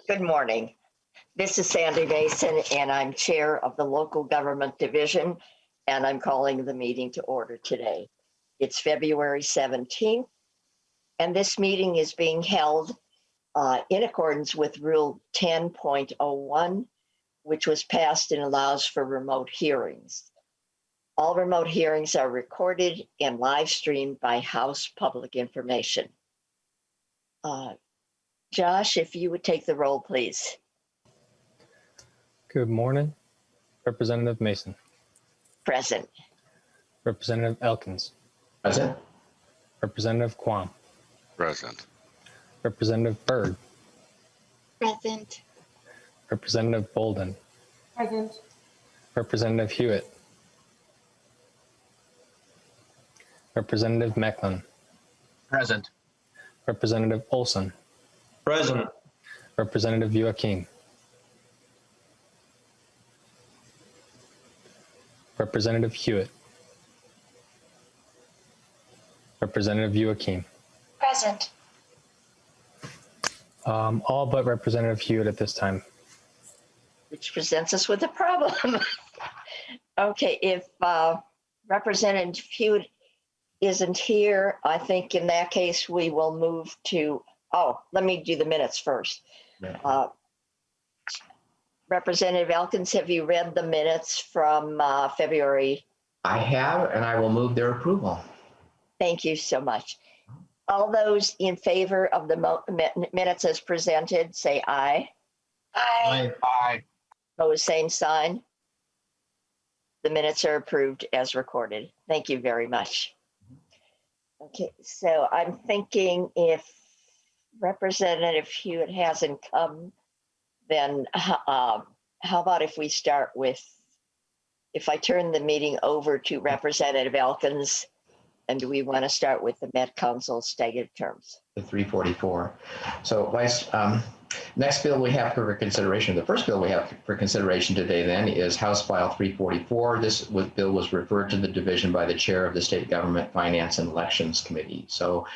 Good morning. This is Sandy Mason, and I'm chair of the Local Government Division, and I'm calling the meeting to order today. It's February 17th, and this meeting is being held in accordance with Rule 10.01, which was passed and allows for remote hearings. All remote hearings are recorded and live streamed by House Public Information. Josh, if you would take the roll, please. Good morning. Representative Mason. Present. Representative Elkins. Present. Representative Quam. Present. Representative Byrd. Present. Representative Bolden. Present. Representative Huot. Representative Mecklin. Present. Representative Olson. Present. Representative Joachim. Representative Huot. Representative Joachim. Present. All but Representative Huot at this time. Which presents us with a problem. Okay, if Representative Huot isn't here, I think in that case we will move to, let me do the minutes first. Representative Elkins, have you read the minutes from February? I have, and I will move their approval. Thank you so much. All those in favor of the minutes as presented, say aye. Aye. Aye. Opposed, same sign. The minutes are approved as recorded. Thank you very much. Okay, so I'm thinking if Representative Huot hasn't come, then how about if we start with, if I turn the meeting over to Representative Elkins, and do we want to start with the Met Council staggered terms? The 344. So, Vice, next bill we have for consideration, the first bill we have for consideration today then is House File 344. This bill was referred to the division by the chair of the State Government Finance and Elections Committee. So,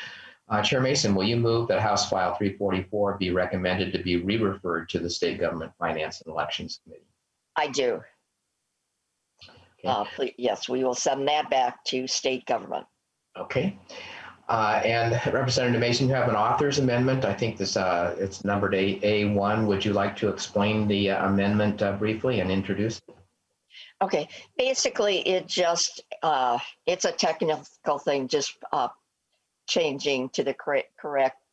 Chair Mason, will you move that House File 344 be recommended to be re-referred to the State Government Finance and Elections Committee? I do. Okay. Please, yes, we will send that back to state government. Okay. And Representative Mason, you have an author's amendment. I think this it's numbered A1. Would you like to explain the amendment briefly and introduce it? Okay, basically it just, it's a technical thing, just changing to the correct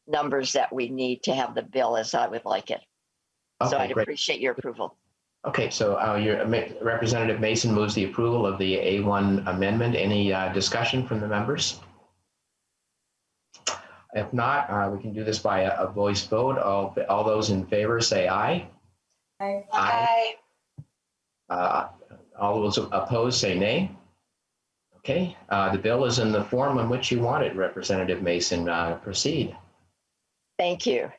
numbers that we need to have the bill as I would like it. Okay, so I'd great. appreciate your approval. Okay, so your Representative Mason moves the approval of the A1 amendment. Any discussion from the members? If not, we can do this by a voice vote. All those in favor say aye. Aye. Aye. All those opposed say nay. Okay, the bill is in the form in which you want it, Representative Mason. Proceed. Thank you.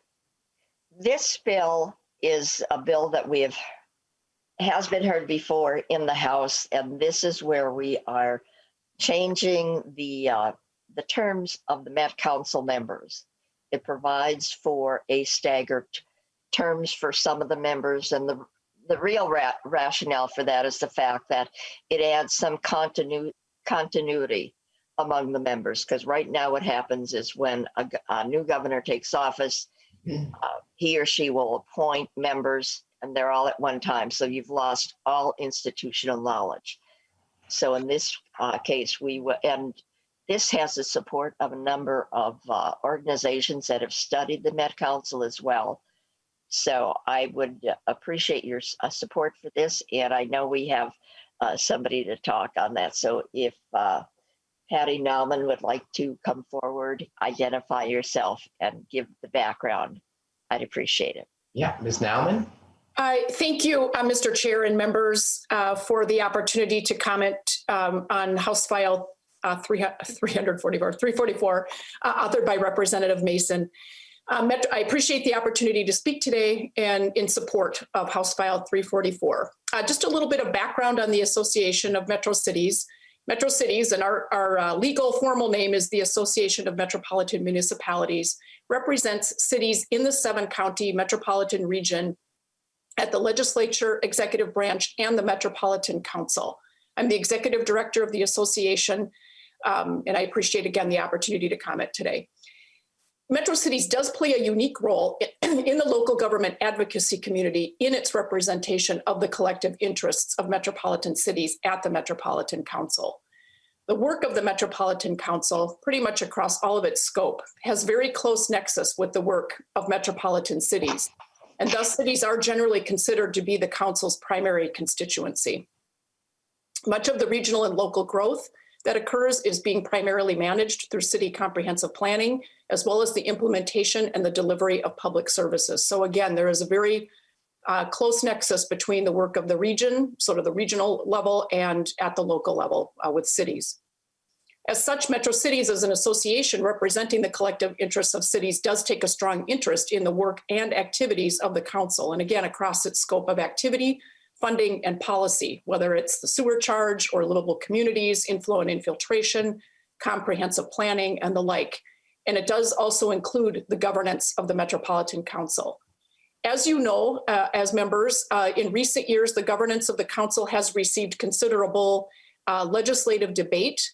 This bill is a bill that has been heard before in the House, and this is where we are changing the terms of the Met Council members. It provides for a staggered terms for some of the members, and the real rationale for that is the fact that it adds some continuity among the members, because right now what happens is when a new governor takes office, he or she will appoint members and they're all at one time. So you've lost all institutional knowledge. So in this case, and this has the support of a number of organizations that have studied the Met Council as well. So I would appreciate your support for this. And I know we have somebody to talk on that. So if Patty Nauman would like to come forward, identify yourself and give the background, I'd appreciate it. Yeah, Ms. Nauman. Thank you, Mr. Chair and members, for the opportunity to comment on House File 344, authored by Representative Mason. I appreciate the opportunity to speak today and in support of House File 344. Just a little bit of background on the Association of Metro Cities Metro Cities, and our legal formal name is the Association of Metropolitan Municipalities, represents cities in the 7-county metropolitan region at the legislature, executive branch, and the Metropolitan Council. I'm the executive director of the association, and I appreciate, again, the opportunity to comment today. Metro Cities does play a unique role in the local government advocacy community in its representation of the collective interests of metropolitan cities at the Metropolitan Council. The work of the Metropolitan Council, pretty much across all of its scope, has very close nexus with the work of metropolitan cities, and thus cities are generally considered to be the council's primary constituency. Much of the regional and local growth that occurs is being primarily managed through city comprehensive planning, as well as the implementation and the delivery of public services. So again, there is a very close nexus between the work of the region, sort of the regional level, and at the local level with cities. As such, Metro Cities as an association representing the collective interests of cities does take a strong interest in the work and activities of the council, and again, across its scope of activity, funding, and policy, whether it's the sewer charge or livable communities, inflow and infiltration, comprehensive planning, and the like. And it does also include the governance of the Metropolitan Council. As you know, as members, in recent years, the governance of the council has received considerable legislative debate.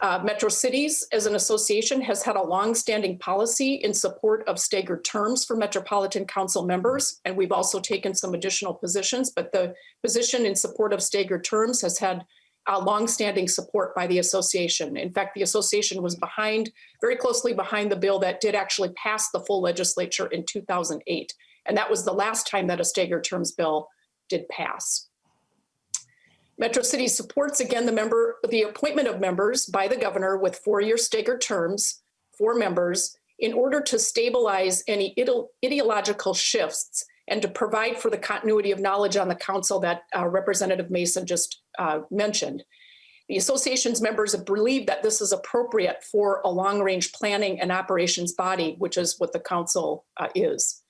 Metro Cities as an association has had a long-standing policy in support of staggered terms for Metropolitan Council members, and we've also taken some additional positions, but the position in support of staggered terms has had long-standing support by the association. In fact, the association was very closely behind the bill that did actually pass the full legislature in 2008, and that was the last time that a staggered terms bill did pass. Metro Cities supports, again, the appointment of members by the governor with 4-year staggered terms for members in order to stabilize any ideological shifts and to provide for the continuity of knowledge on the council that Representative Masin just mentioned. The association's members believe that this is appropriate for a long-range planning and operations body, which is what the council is.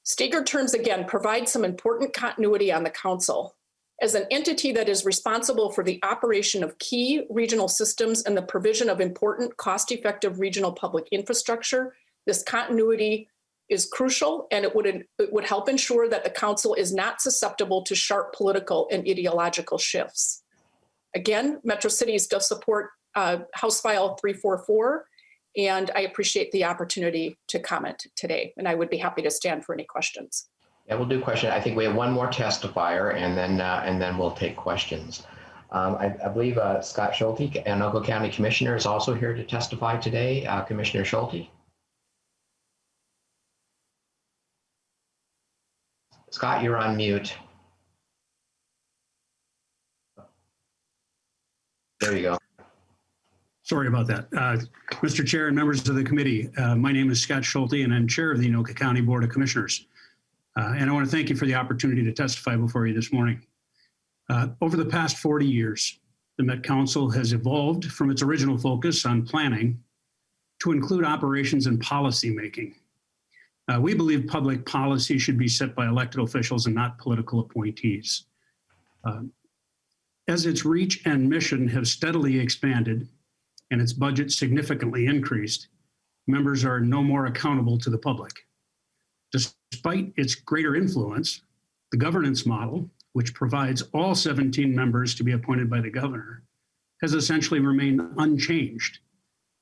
Staggered terms, again, provide some important continuity on the council. As an entity that is responsible for the operation of key regional systems and the provision of important cost-effective regional public infrastructure, this continuity is crucial, and it would help ensure that the council is not susceptible to sharp political and ideological shifts. Again, Metro Cities does support House File 344, and I appreciate the opportunity to comment today, and I would be happy to stand for any questions. Yeah, we'll do question. I think we have one more testifier, and then we'll take questions. I believe Scott Schulte, Anoka County Commissioner, is also here to testify today. Commissioner Schulte. Scott, you're on mute. There you go. Sorry about that. Mr. Chair and members of the committee, my name is Scott Schulte, and I'm chair of the Anoka County Board of Commissioners. And I want to thank you for the opportunity to testify before you this morning. Over the past 40 years, the Met Council has evolved from its original focus on planning to include operations and policy making. We believe public policy should be set by elected officials and not political appointees. As its reach and mission have steadily expanded and its budget significantly increased, members are no more accountable to the public. Despite its greater influence, the governance model, which provides all 17 members to be appointed by the governor, has essentially remained unchanged,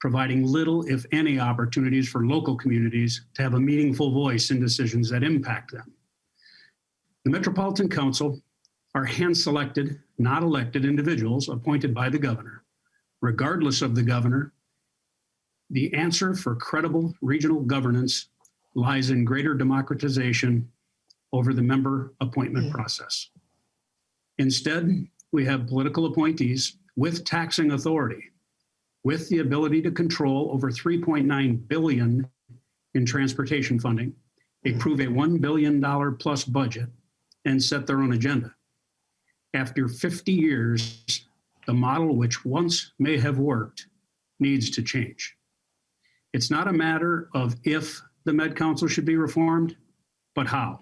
providing little, if any, opportunities for local communities to have a meaningful voice in decisions that impact them. The Metropolitan Council are hand-selected, not elected individuals appointed by the governor. Regardless of the governor, the answer for credible regional governance lies in greater democratization over the member appointment process. Instead, we have political appointees with taxing authority, with the ability to control over $3.9 billion in transportation funding, approve a $1 billion plus budget, and set their own agenda. After 50 years, the model which once may have worked needs to change. It's not a matter of if the Med Council should be reformed, but how.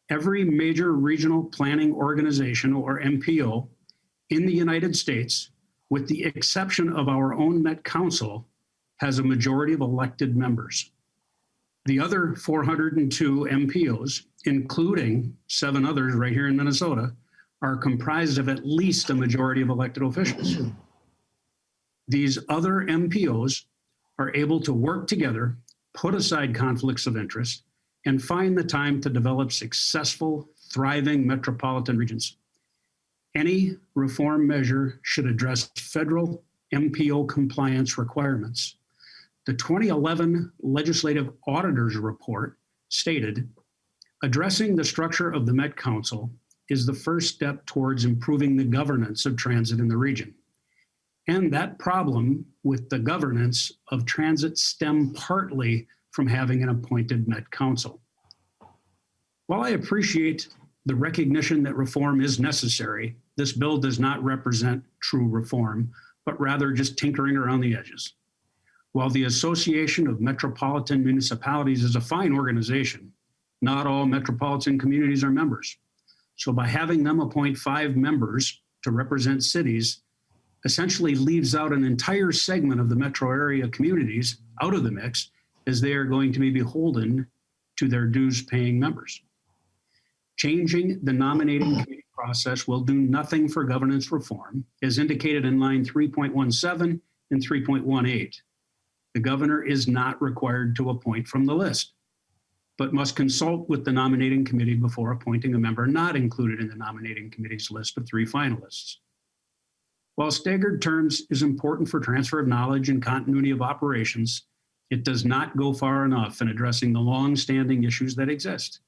Every major regional planning organization, or MPO, in the United States with the exception of our own Met Council, has a majority of elected members. The other 402 MPOs, including 7 others right here in Minnesota, are comprised of at least a majority of elected officials. These other MPOs are able to work together, put aside conflicts of interest, and find the time to develop successful, thriving metropolitan regions. Any reform measure should address federal MPO compliance requirements. The 2011 Legislative Auditor's Report stated, addressing the structure of the Met Council is the first step towards improving the governance of transit in the region. And that problem with the governance of transit stemmed partly from having an appointed Met Council. While I appreciate the recognition that reform is necessary, this bill does not represent true reform, but rather just tinkering around the edges. While the Association of Metropolitan Municipalities is a fine organization, not all metropolitan communities are members. So by having them appoint 5 members to represent cities essentially leaves out an entire segment of the metro area communities out of the mix, as they are going to be beholden to their dues paying members. Changing the nominating committee process will do nothing for governance reform, as indicated in line 3.17 and 3.18. The governor is not required to appoint from the list, but must consult with the nominating committee before appointing a member not included in the nominating committee's list of 3 finalists. While staggered terms is important for transfer of knowledge and continuity of operations, it does not go far enough in addressing the long-standing issues that exist.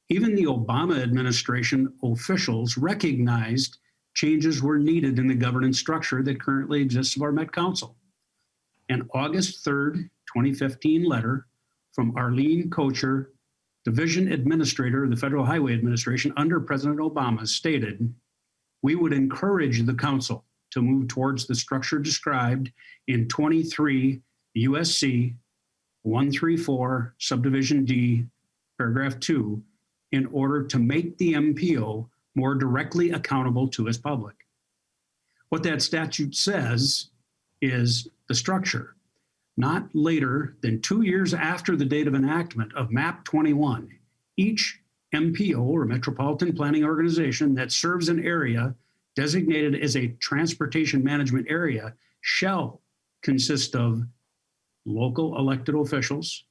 Even the Obama administration officials recognized changes were needed in the governance structure that currently exists of our Met Council. An August 3rd, 2015 letter from Arlene Kocher, Division Administrator of the Federal Highway Administration under President Obama, stated, "We would encourage the Council to move towards the structure described in 23 USC 134 subdivision D, paragraph 2, in order to make the MPO more directly accountable to its public." What that statute says is the structure. Not later than 2 years after the date of enactment of MAP 21, each MPO or Metropolitan Planning Organization that serves an area designated as a transportation management area shall consist of local elected officials,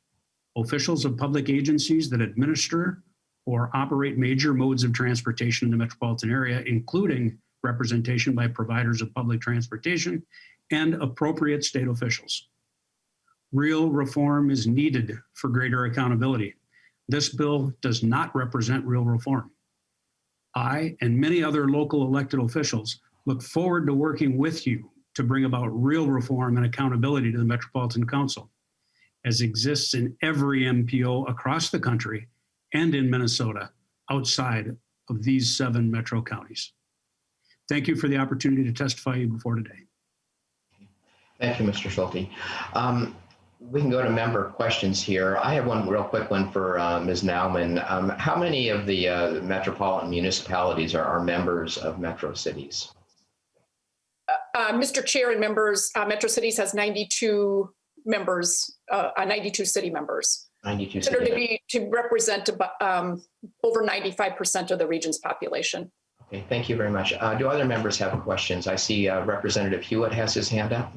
officials of public agencies that administer or operate major modes of transportation in the metropolitan area, including representation by providers of public transportation and appropriate state officials. Real reform is needed for greater accountability. This bill does not represent real reform. I and many other local elected officials look forward to working with you to bring about real reform and accountability to the Metropolitan Council, as exists in every MPO across the country and in Minnesota outside of these 7 metro counties. Thank you for the opportunity to testify before today. Thank you, Mr. Schulte. We can go to member questions here. I have one real quick one for Ms. Naumann. How many of the metropolitan municipalities are members of metro cities? Mr. Chair and members, Metro Cities has 92 members, 92 city members. 92 considered to represent over 95% of the region's population. Okay, thank you very much. Do other members have questions? I see Representative Huot has his hand up.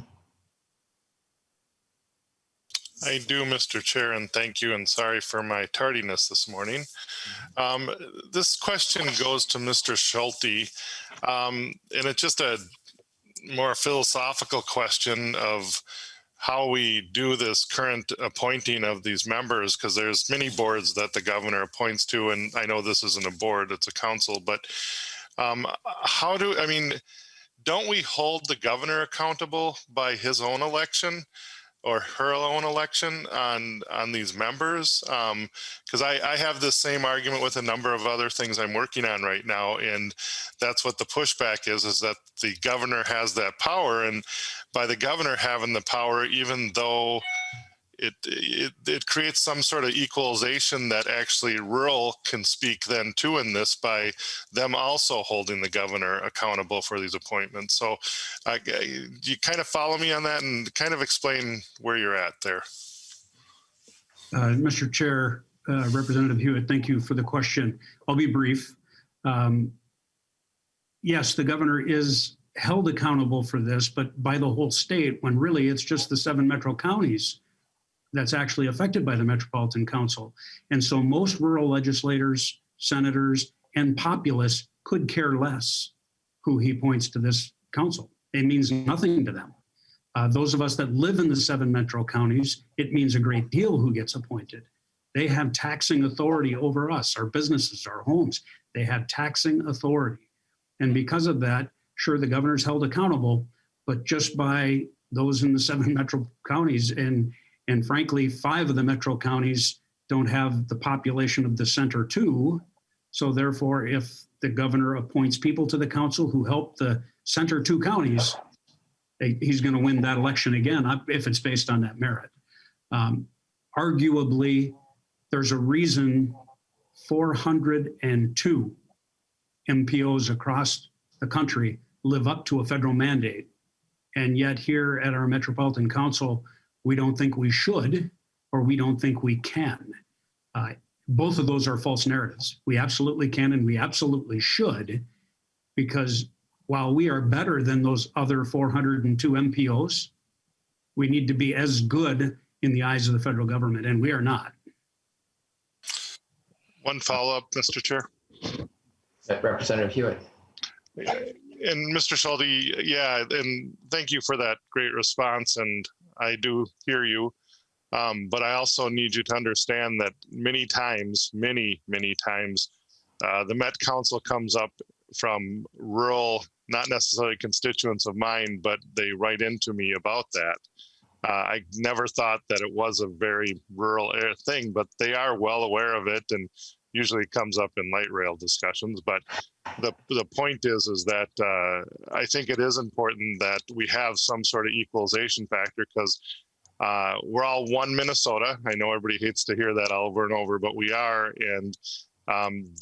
I do, Mr. Chair, and thank you, and sorry for my tardiness this morning. This question goes to Mr. Schulte, and it's just a more philosophical question of how we do this current appointing of these members, because there's many boards that the governor appoints to, and I know this isn't a board, it's a council, but don't we hold the governor accountable by his own election or her own election on these members? Because I have the same argument with a number of other things I'm working on right now, and that's what the pushback is that the governor has that power, and by the governor having the power, even though it creates some sort of equalization that actually rural can speak then too in this by them also holding the governor accountable for these appointments. So you kind of follow me on that and kind of explain where you're at there. Mr. Chair, Representative Huot, thank you for the question. I'll be brief. Yes, the governor is held accountable for this, but by the whole state, when really it's just the 7 metro counties that's actually affected by the Metropolitan Council. And so most rural legislators, senators, and populists could care less who he points to this council. It means nothing to them. Those of us that live in the 7 metro counties, it means a great deal who gets appointed. They have taxing authority over us, our businesses, our homes. They have taxing authority. And because of that, sure, the governor's held accountable, but just by those in the 7 metro counties, and frankly, 5 of the metro counties don't have the population of the center too. So therefore, if the governor appoints people to the council who help the center 2 counties, he's going to win that election again if it's based on that merit. Arguably, there's a reason 402 MPOs across the country live up to a federal mandate. And yet here at our Metropolitan Council, we don't think we should, or we don't think we can. Both of those are false narratives. We absolutely can and we absolutely should, because while we are better than those other 402 MPOs, we need to be as good in the eyes of the federal government, and we are not. One follow-up, Mr. Chair. Representative Hewitt. And Mr. Schulte, yeah, and thank you for that great response. And I do hear you, but I also need you to understand that many times, many times, the Met Council comes up from rural, not necessarily constituents of mine, but they write into me about that. I never thought that it was a very rural thing, but they are well aware of it, and usually comes up in light rail discussions. But the point is that I think it is important that we have some sort of equalization factor, because we're all one Minnesota. I know everybody hates to hear that over and over, but we are, and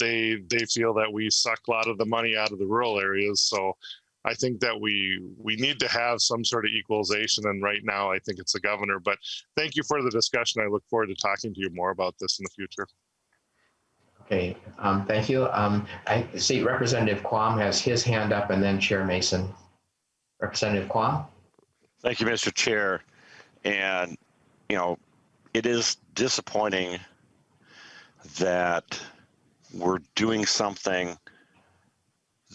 they feel that we suck a lot of the money out of the rural areas. So I think that we need to have some sort of equalization, and right now I think it's the governor. But thank you for the discussion. I look forward to talking to you more about this in the future. Okay, thank you. I see Representative Quam has his hand up, and then Chair Masin. Representative Quam. Thank you, Mr. Chair. And, you know, it is disappointing that we're doing something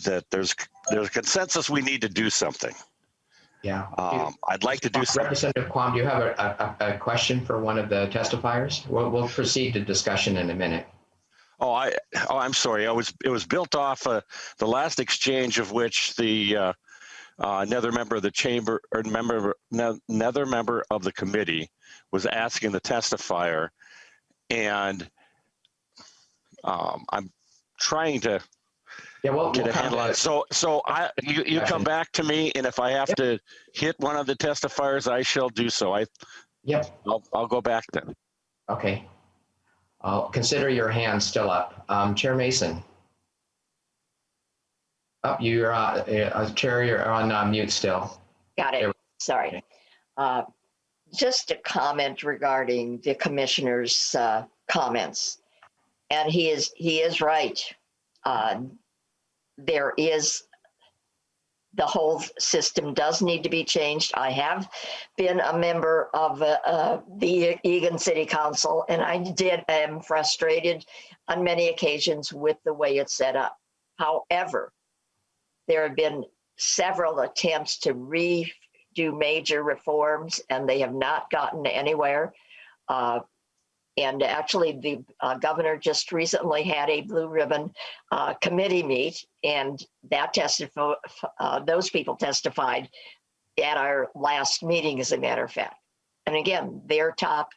that there's a consensus we need to do something. Yeah. I'd like to do something. Representative Quam, do you have a question for one of the testifiers? We'll proceed to discussion in a minute. I'm sorry. It was built off the last exchange of which the another member of the chamber or another member of the committee was asking the testifier, and I'm trying to get a handle on it. So you come back to me, and if I have to hit one of the testifiers, I shall do so. I'll go back then. Okay. I'll consider your hand still up. Chair Masin. Oh, you're Chair, you're on mute still. Got it. Sorry. Just a comment regarding the commissioner's comments. And he is right. There is, the whole system does need to be changed. I have been a member of the Eagan City Council, and I am frustrated on many occasions with the way it's set up. However, there have been several attempts to redo major reforms, and they have not gotten anywhere. And actually, the governor just recently had a blue ribbon committee meet, and that those people testified at our last meeting, as a matter of fact. And again, their top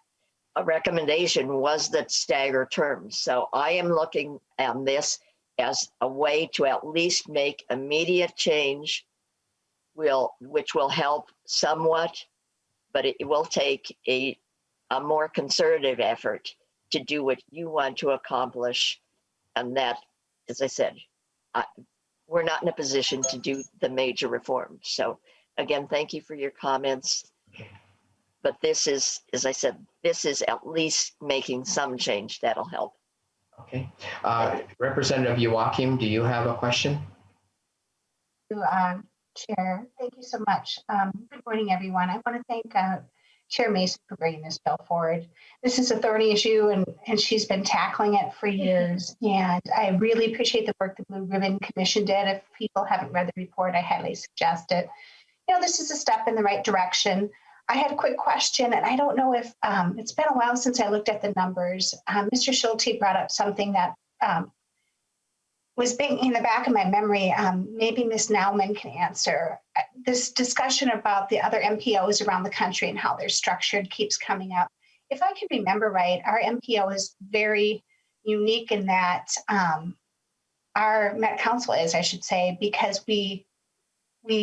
recommendation was that stagger terms. So I am looking at this as a way to at least make immediate change, which will help somewhat, but it will take a a more concerted effort to do what you want to accomplish. And that, as I said, we're not in a position to do the major reforms. So again, thank you for your comments. But this is, as I said, this is at least making some change that'll help. Okay. Representative Joachim, do you have a question? Chair, thank you so much. Good morning, everyone. I want to thank Chair Masin for bringing this bill forward. This is a thorny issue, and she's been tackling it for years. And I really appreciate the work the Blue Ribbon Commission did. If people haven't read the report, I highly suggest it. You know, this is a step in the right direction. I had a quick question, and I don't know if it's been a while since I looked at the numbers. Mr. Schulte brought up something that was being in the back of my memory. Maybe Ms. Nauman can answer. This discussion about the other MPOs around the country and how they're structured keeps coming up. If I can remember right, our MPO is very unique in that our Met Council is, I should say, because we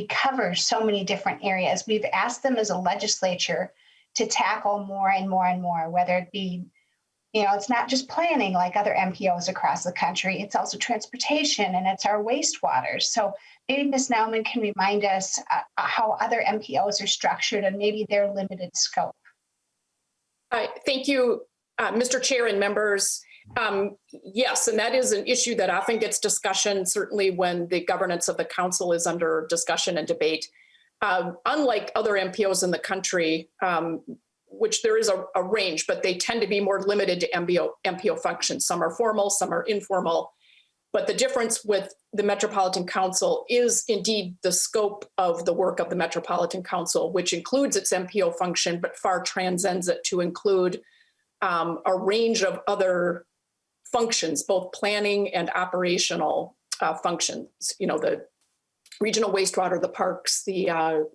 cover so many different areas. We've asked them as a legislature to tackle more and more and more, whether it be, you know, it's not just planning like other MPOs across the country, it's also transportation and it's our wastewater. So maybe Ms. Nauman can remind us how other MPOs are structured and maybe their limited scope. Thank you, Mr. Chair and members. Yes, and that is an issue that often gets discussion, certainly when the governance of the council is under discussion and debate. Unlike other MPOs in the country, which there is a range, but they tend to be more limited to MPO functions. Some are formal, some are informal. But the difference with the Metropolitan Council is indeed the scope of the work of the Metropolitan Council, which includes its MPO function, but far transcends it to include a range of other functions, both planning and operational functions. You know, the regional wastewater, the parks, the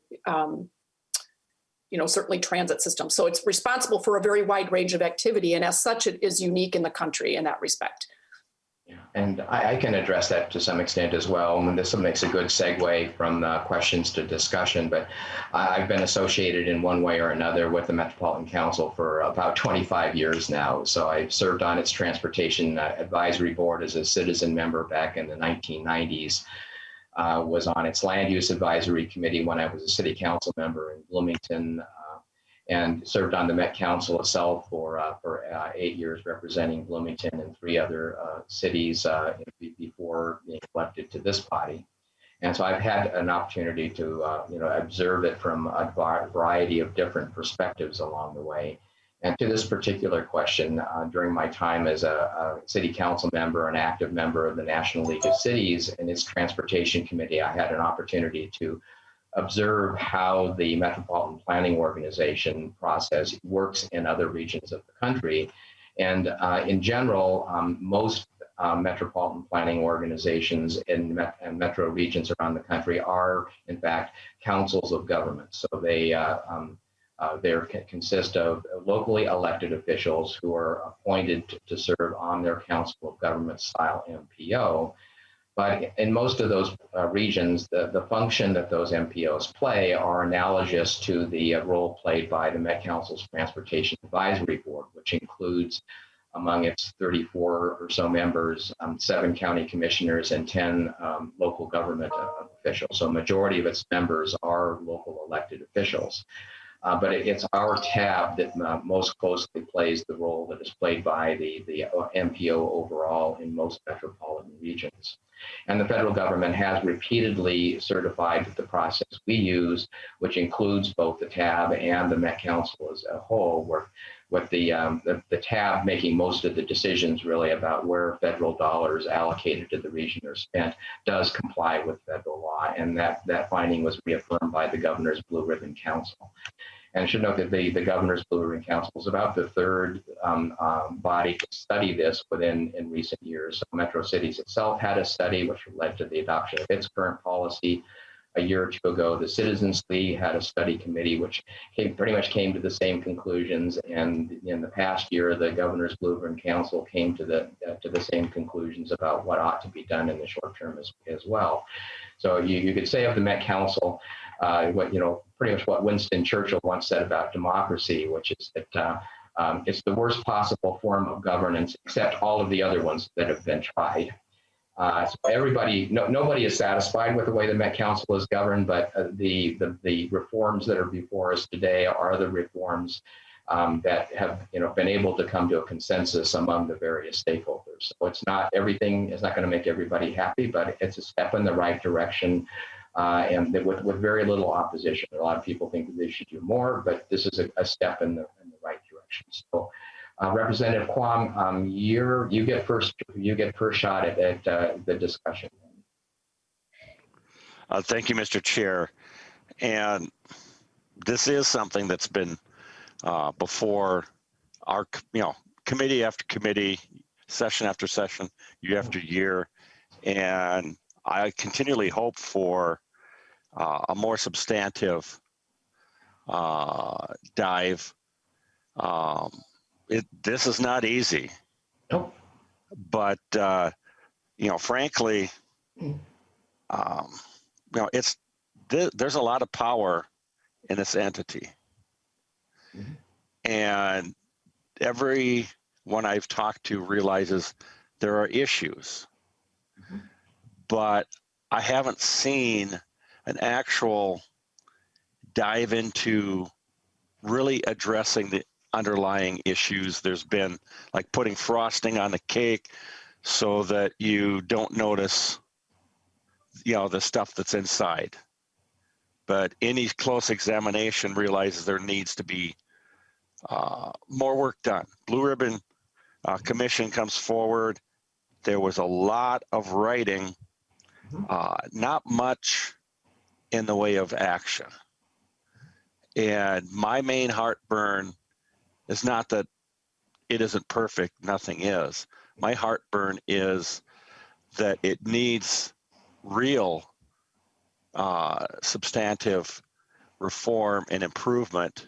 you know, certainly transit system. So it's responsible for a very wide range of activity, and as such, it is unique in the country in that respect. Yeah, and I can address that to some extent as well. And this makes a good segue from questions to discussion, but I've been associated in one way or another with the Metropolitan Council for about 25 years now. So I served on its Transportation Advisory Board as a citizen member back in the 1990s. Was on its Land Use Advisory Committee when I was a city council member in Bloomington, and served on the Met Council itself for 8 years, representing Bloomington and 3 other cities before being elected to this body. And so I've had an opportunity to you know, observe it from a variety of different perspectives along the way. And to this particular question, during my time as a city council member, an active member of the National League of Cities and its Transportation Committee, I had an opportunity to observe how the Metropolitan Planning Organization process works in other regions of the country. And in general, most metropolitan planning organizations in metro regions around the country are, in fact, councils of government. So they consist of locally elected officials who are appointed to serve on their council of government style MPO. But in most of those regions, the function that those MPOs play are analogous to the role played by the Met Council's Transportation Advisory Board, which includes among its 34 or so members, 7 county commissioners and 10 local government officials. So a majority of its members are local elected officials. But it's our tab that most closely plays the role that is played by the MPO overall in most metropolitan regions. And the federal government has repeatedly certified that the process we use, which includes both the tab and the Met Council as a whole, with the tab making most of the decisions really about where federal dollars allocated to the region are spent, does comply with federal law. And that finding was reaffirmed by the Governor's Blue Ribbon Council. And I should note that the Governor's Blue Ribbon Council is about the third body to study this in recent years. So Metro Cities itself had a study which led to the adoption of its current policy. A year or two ago, the Citizens League had a study committee which pretty much came to the same conclusions. And in the past year, the Governor's Blue Ribbon Council came to the same conclusions about what ought to be done in the short term as well. So you could say of the Met Council, pretty much what Winston Churchill once said about democracy, which is that It's the worst possible form of governance, except all of the other ones that have been tried. So nobody is satisfied with the way the Met Council is governed, but the reforms that are before us today are the reforms that have been able to come to a consensus among the various stakeholders. So it's not everything is not going to make everybody happy, but it's a step in the right direction, and with very little opposition. A lot of people think that they should do more, but this is a step in the right direction. So. Representative Kwong, you get first shot at the discussion. Thank you, Mr. Chair. And this is something that's been before our, committee after committee, session after session, year after year. And I continually hope for a more substantive dive. This is not easy. Nope. But, frankly, there's a lot of power in this entity. Mm-hmm. And everyone I've talked to realizes there are issues. Mm-hmm. But I haven't seen an actual dive into really addressing the underlying issues. There's been like putting frosting on the cake so that you don't notice, the stuff that's inside. But any close examination realizes there needs to be more work done. Blue Ribbon Commission comes forward. There was a lot of writing, not much in the way of action. And my main heartburn is not that it isn't perfect, nothing is. My heartburn is that it needs real substantive reform and improvement.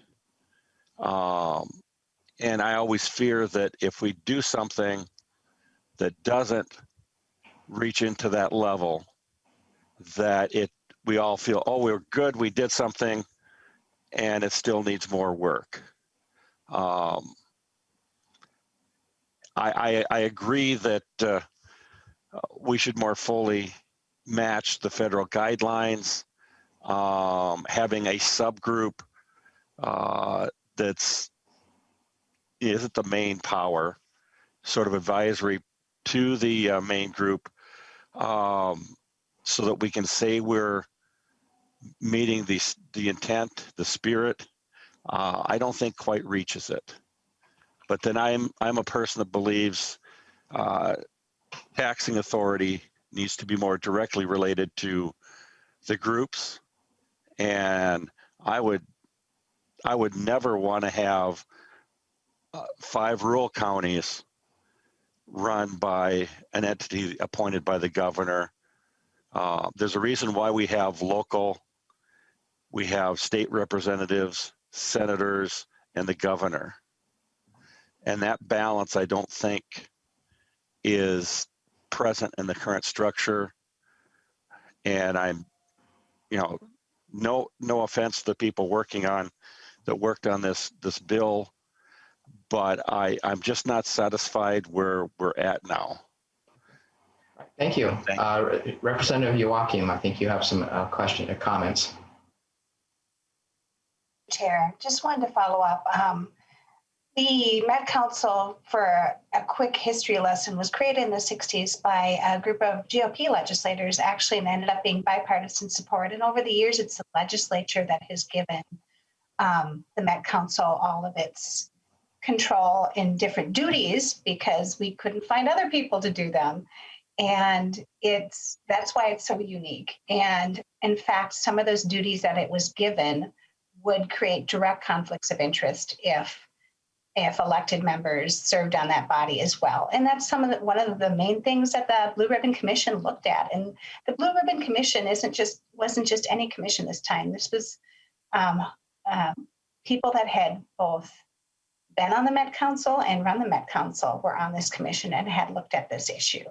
And I always fear that if we do something that doesn't reach into that level, that we all feel, oh, we're good, we did something, and it still needs more work. I agree that we should more fully match the federal guidelines, having a subgroup that's isn't the main power, sort of advisory to the main group, so that we can say we're meeting the intent, the spirit. I don't think quite reaches it. But then I'm a person that believes taxing authority needs to be more directly related to the groups, and I would never want to have 5 rural counties run by an entity appointed by the governor. There's a reason why we have we have state representatives, senators, and the governor. And that balance, I don't think, is present in the current structure. And I'm, no offense to the people worked on this bill, but I'm just not satisfied where we're at now. Thank you. Representative Joachim, I think you have some comments. Chair, just wanted to follow up. The Met Council, for a quick history lesson, was created in the 60s by a group of GOP legislators, actually, and ended up being bipartisan support. And over the years, it's the legislature that has given the Met Council all of its control in different duties because we couldn't find other people to do them. And that's why it's so unique. And in fact, some of those duties that it was given would create direct conflicts of interest if elected members served on that body as well. And that's one of the main things that the Blue Ribbon Commission looked at. And the Blue Ribbon Commission wasn't just any commission this time. This was people that had both been on the Met Council and run the Met Council were on this commission and had looked at this issue.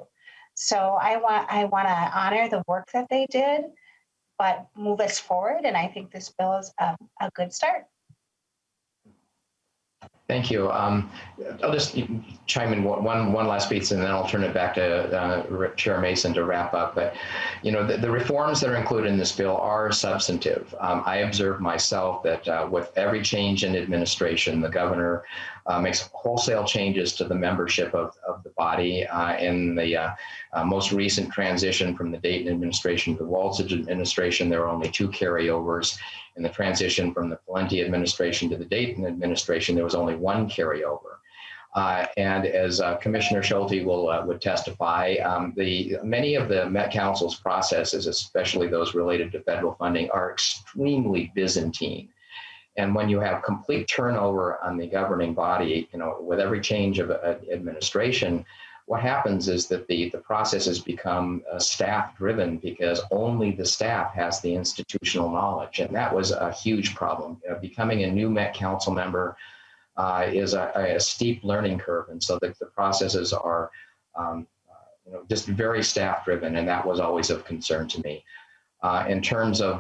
So I want to honor the work that they did, but move us forward. And I think this bill is a good start. Thank you. I'll just chime in one last piece, and then I'll turn it back to Chair Masin to wrap up. But the reforms that are included in this bill are substantive. I observed myself that with every change in administration, the governor makes wholesale changes to the membership of the body. In the most recent transition from the Dayton administration to the Walzage administration, there were only 2 carryovers. In the transition from the Valenti administration to the Dayton administration, there was only 1 carryover. And as Commissioner Schulte would testify, many of the Met Council's processes, especially those related to federal funding, are extremely Byzantine. And when you have complete turnover on the governing body, with every change of administration, what happens is that the processes become staff-driven because only the staff has the institutional knowledge. And that was a huge problem. Becoming a new Met Council member is a steep learning curve. And so the processes are just very staff-driven, and that was always of concern to me. In terms of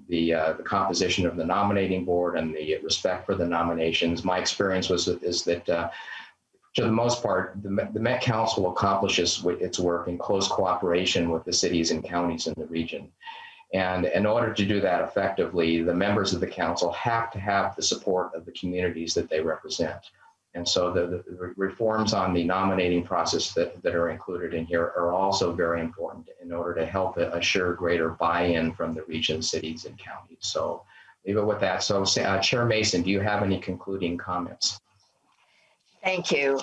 the composition of the nominating board and the respect for the nominations, my experience is that to the most part, the Met Council accomplishes its work in close cooperation with the cities and counties in the region. And in order to do that effectively, the members of the council have to have the support of the communities that they represent. And so the reforms on the nominating process that are included in here are also very important in order to help assure greater buy-in from the region, cities, and counties. So leave it with that. So Chair Masin, do you have any concluding comments? Thank you.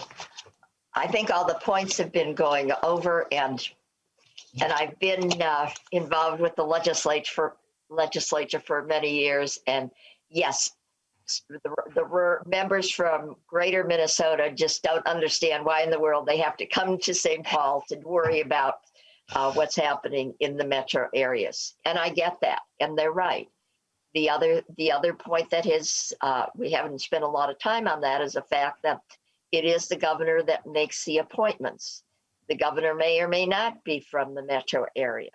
I think all the points have been going over, and I've been involved with the legislature for many years. And yes, the members from Greater Minnesota just don't understand why in the world they have to come to St. Paul to worry about what's happening in the metro areas. And I get that, and they're right. The other point that we haven't spent a lot of time on that is the fact that it is the governor that makes the appointments. The governor may or may not be from the metro area.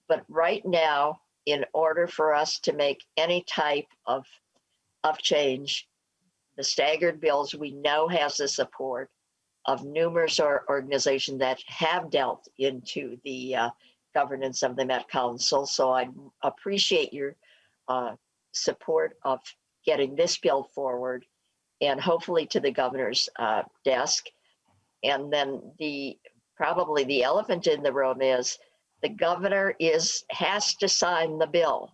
But right now, in order for us to make any type of change, the staggered bills we know has the support of numerous organizations that have dealt into the governance of the Met Council. So I appreciate your support of getting this bill forward, and hopefully to the governor's desk. And then probably the elephant in the room is the governor has to sign the bill.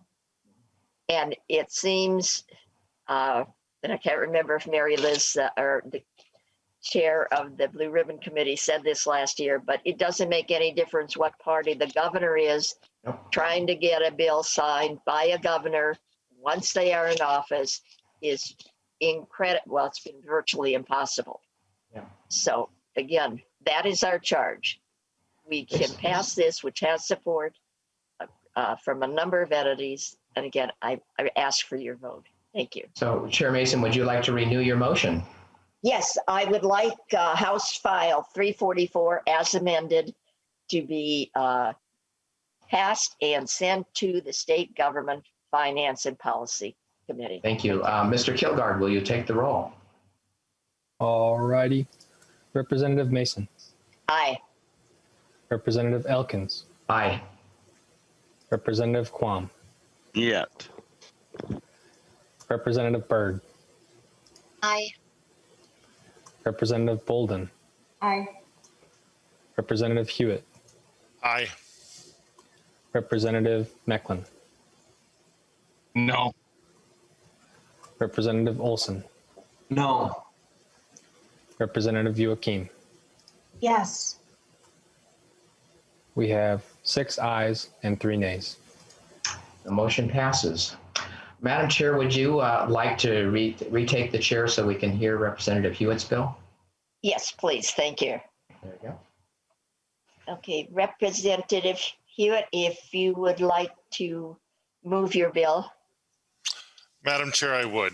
And it seems, and I can't remember if Mary Liz or the chair of the Blue Ribbon Committee said this last year, but it doesn't make any difference what party the governor is. Trying to get a bill signed by a governor once they are in office is incredible. Well, it's been virtually impossible. Yeah. So again, that is our charge. We can pass this, which has support from a number of entities. And again, I ask for your vote. Thank you. So Chair Masin, would you like to renew your motion? Yes, I would like House File 344 as amended to be passed and sent to the State Government Finance and Policy Committee. Thank you. Mr. Kilgard, will you take the roll? All righty. Representative Masin. Aye. Representative Elkins. Aye. Representative Quam. Yet. Representative Byrd. Aye. Representative Bolden. Aye. Representative Huot. Aye. Representative Mecklin. No. Representative Olson. No. Representative Joachim. Yes. We have 6 ayes and 3 nays. The motion passes. Madam Chair, would you like to retake the chair so we can hear Representative Hewitt's bill? Yes, please. Thank you. There you go. Okay, Representative Hewitt, if you would like to move your bill. Madam Chair, I would.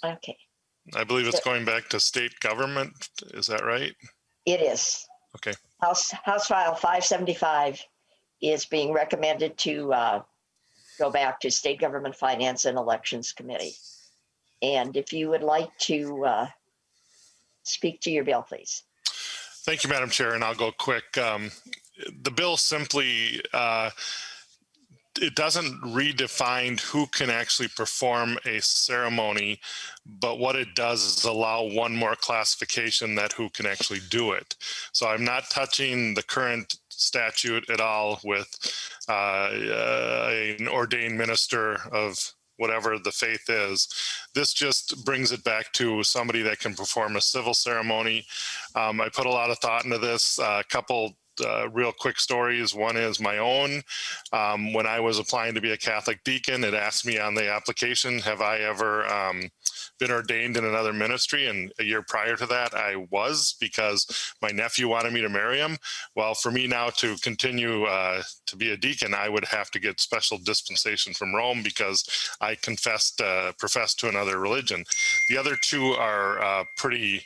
Okay, I believe it's going back to state government. Is that right? it is. Okay. House File 575 is being recommended to go back to State Government Finance and Elections Committee. And if you would like to speak to your bill, please. Thank you, Madam Chair, and I'll go quick. The bill simply, it doesn't redefine who can actually perform a ceremony, but what it does is allow one more classification that who can actually do it. So I'm not touching the current statute at all with an ordained minister of whatever the faith is. This just brings it back to somebody that can perform a civil ceremony. I put a lot of thought into this. A couple real quick stories. One is my own. When I was applying to be a Catholic deacon, it asked me on the application, have I ever been ordained in another ministry? And a year prior to that, I was, because my nephew wanted me to marry him. Well, for me now to continue to be a deacon, I would have to get special dispensation from Rome because I professed to another religion. The other two are pretty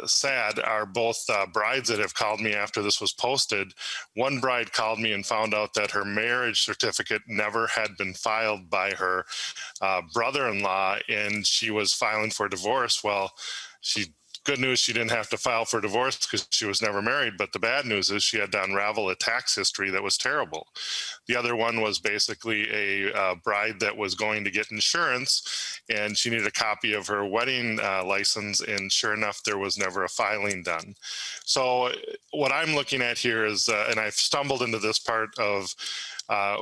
sad, are both brides that have called me after this was posted. One bride called me and found out that her marriage certificate never had been filed by her brother-in-law, and she was filing for divorce. Well, good news, she didn't have to file for divorce because she was never married, but the bad news is she had to unravel a tax history that was terrible. The other one was basically a bride that was going to get insurance, and she needed a copy of her wedding license, and sure enough, there was never a filing done. So what I'm looking at here is, and I've stumbled into this part of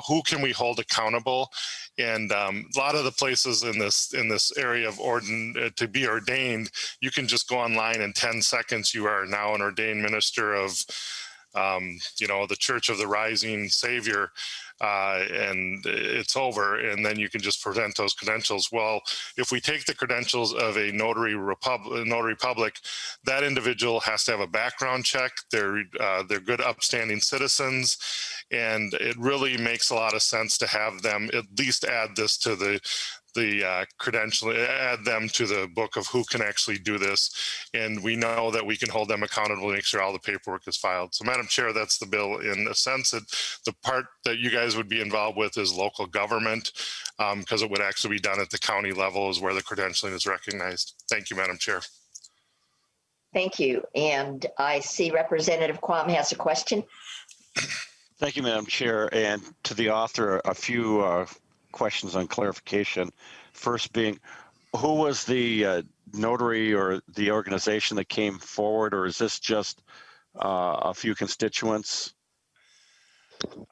who can we hold accountable? And a lot of the places in this area of to be ordained, you can just go online in 10 seconds. You are now an ordained minister of, the Church of the Rising Savior, and it's over. And then you can just present those credentials. Well, if we take the credentials of a notary public, that individual has to have a background check. They're good, upstanding citizens. And it really makes a lot of sense to have them at least add this to the credential, add them to the book of who can actually do this. And we know that we can hold them accountable to make sure all the paperwork is filed. So Madam Chair, that's the bill. In a sense, the part that you guys would be involved with is local government, because it would actually be done at the county level is where the credentialing is recognized. Thank you, Madam Chair. Thank you. And I see Representative Quam has a question. Thank you, Madam Chair. And to the author, a few questions on clarification. First being, who was the notary or the organization that came forward, or is this just a few constituents?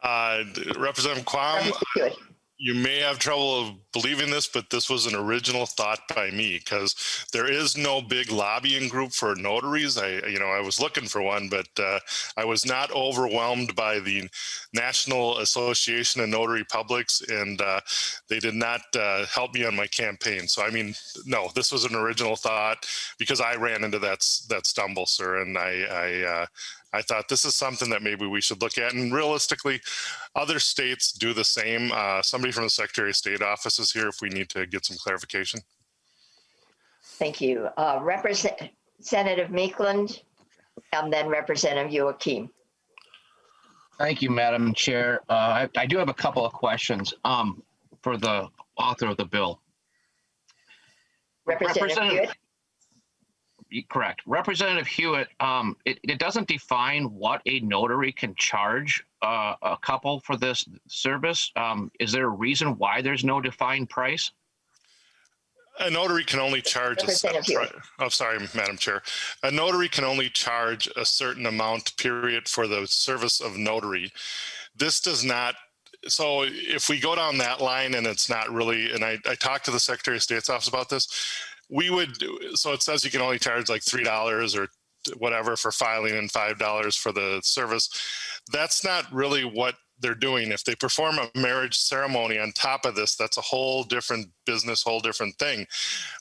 Representative Quam, you may have trouble believing this, but this was an original thought by me, because there is no big lobbying group for notaries. I was looking for one, but I was not overwhelmed by the National Association of Notary Publics, and they did not help me on my campaign. So, no, this was an original thought because I ran into that stumble, sir, and I thought this is something that maybe we should look at. And realistically, other states do the same. Somebody from the Secretary of State office is here if we need to get some clarification. Thank you. Representative Meekland, and then Representative Joachim. Thank you, Madam Chair. I do have a couple of questions for the author of the bill. Representative Huot. Correct. Representative Huot, it doesn't define what a notary can charge a couple for this service. Is there a reason why there's no defined price? A notary can only charge sorry, Madam Chair. A notary can only charge a certain amount, period, for the service of notary. This does not. So if we go down that line and it's not really, and I talked to the Secretary of State's office about this, so it says you can only charge like $3 or whatever for filing and $5 for the service. That's not really what they're doing. If they perform a marriage ceremony on top of this, that's a whole different business, whole different thing.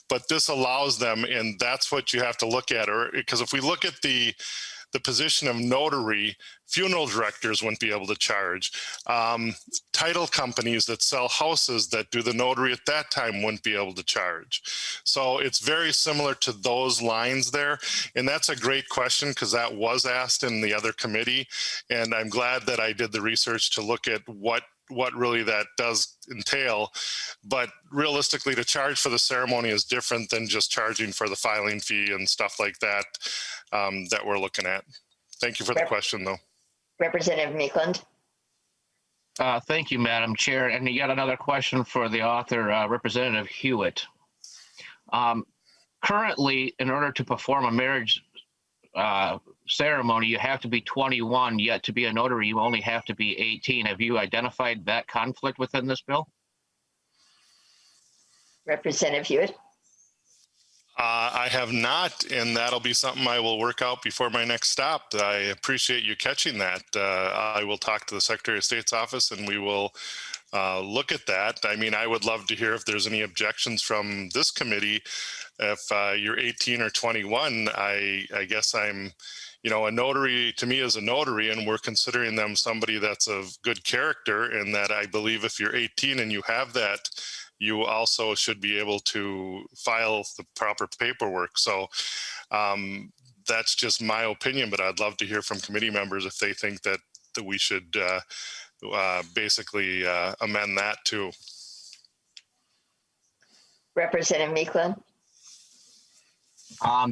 But this allows them, and that's what you have to look at. Or because if we look at the position of notary, funeral directors wouldn't be able to charge. Title companies that sell houses that do the notary at that time wouldn't be able to charge. So it's very similar to those lines there. And that's a great question because that was asked in the other committee. And I'm glad that I did the research to look at what what really that does entail. But realistically, to charge for the ceremony is different than just charging for the filing fee and stuff like that that we're looking at. Thank you for the question, though. Representative Meekland. Thank you, Madam Chair. And you got another question for the author, Representative Huot. Currently, in order to perform a marriage ceremony, you have to be 21, yet to be a notary, you only have to be 18. Have you identified that conflict within this bill? Representative Hewitt. I have not, and that'll be something I will work out before my next stop. I appreciate you catching that. I will talk to the Secretary of State's office and we will look at that. I mean, I would love to hear if there's any objections from this committee. If you're 18 or 21, I guess I'm, you know, a notary to me is a notary, and we're considering them somebody that's of good character, and that I believe if you're 18 and you have that, you also should be able to file the proper paperwork. So that's just my opinion, but I'd love to hear from committee members if they think that we should basically amend that too. Representative Meekland.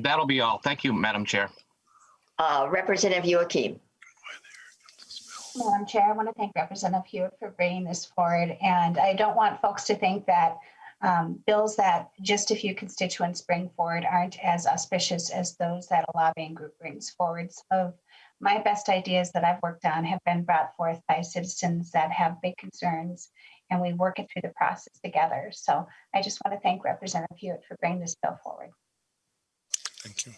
That'll be all. Thank you, Madam Chair. Representative Joachim. Madam Chair, I want to thank Representative Hewitt for bringing this forward. And I don't want folks to think that bills that just a few constituents bring forward aren't as auspicious as those that a lobbying group brings forward. Some of my best ideas that I've worked on have been brought forth by citizens that have big concerns, and we work it through the process together. So I just want to thank Representative Hewitt for bringing this bill forward. Thank you.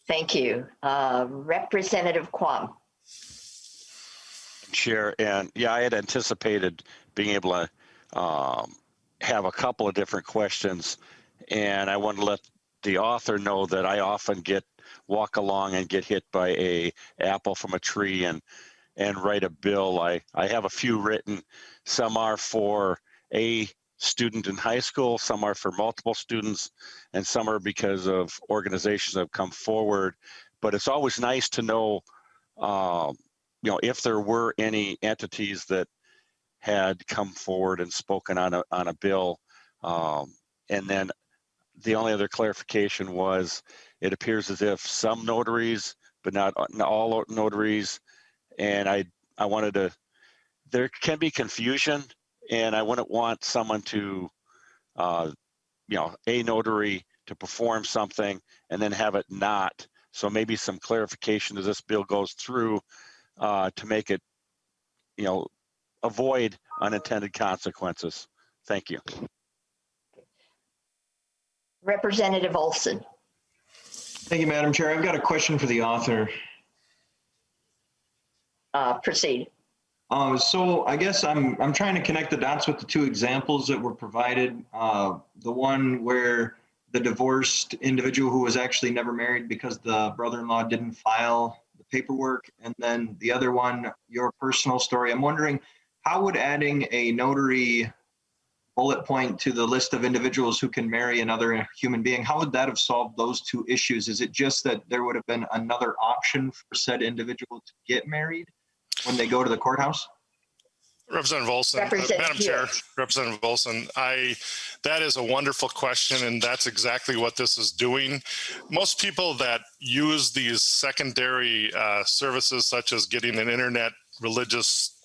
Thank you. Representative Quam. Chair, and yeah, I had anticipated being able to have a couple of different questions, and I want to let the author know that I often walk along and get hit by a apple from a tree and write a bill. I have a few written. Some are for a student in high school, some are for multiple students, and some are because of organizations that have come forward. But it's always nice to know you know, if there were any entities that had come forward and spoken on a bill. And then the only other clarification was, it appears as if some notaries, but not all notaries, and I wanted to, there can be confusion, and I wouldn't want someone to, you know, a notary to perform something and then have it not. So maybe some clarification as this bill goes through, to make it, you know, avoid unintended consequences. Thank you. Representative Olson. Thank you, Madam Chair. I've got a question for the author. Proceed. So I guess I'm trying to connect the dots with the two examples that were provided. The one where the divorced individual who was actually never married because the brother-in-law didn't file the paperwork, and then the other one, your personal story. I'm wondering, how would adding a notary bullet point to the list of individuals who can marry another human being, how would that have solved those two issues? Is it just that there would have been another option for said individual to get married when they go to the courthouse? Representative Olson, Madam Chair, Representative Olson, that is a wonderful question, and that's exactly what this is doing. Most people that use these secondary services, such as getting an internet religious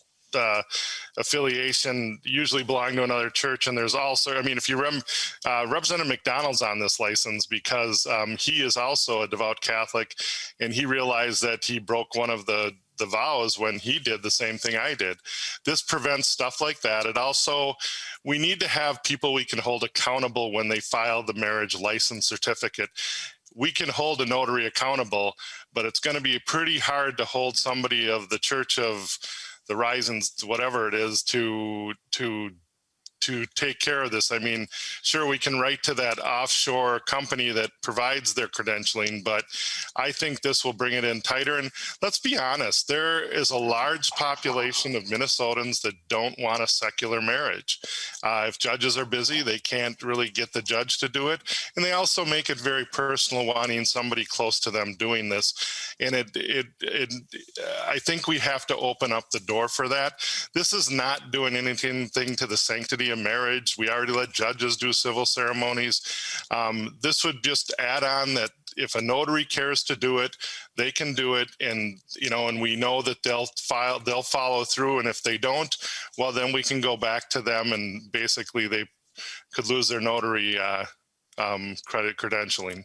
affiliation, usually belong to another church. And there's also, I mean, if you Representative McDonald's on this license because he is also a devout Catholic, and he realized that he broke one of the vows when he did the same thing I did. This prevents stuff like that. It also, we need to have people we can hold accountable when they file the marriage license certificate. We can hold a notary accountable, but it's going to be pretty hard to hold somebody of the Church of the Risings, whatever it is, to to take care of this. I mean, sure, we can write to that offshore company that provides their credentialing, but I think this will bring it in tighter. And let's be honest, there is a large population of Minnesotans that don't want a secular marriage. If judges are busy, they can't really get the judge to do it. And they also make it very personal, wanting somebody close to them doing this. And I think we have to open up the door for that. This is not doing anything to the sanctity of marriage. We already let judges do civil ceremonies. This would just add on that if a notary cares to do it, they can do it, and and we know that they'll follow through. And if they don't, well, then we can go back to them, and basically they could lose their notary credentialing.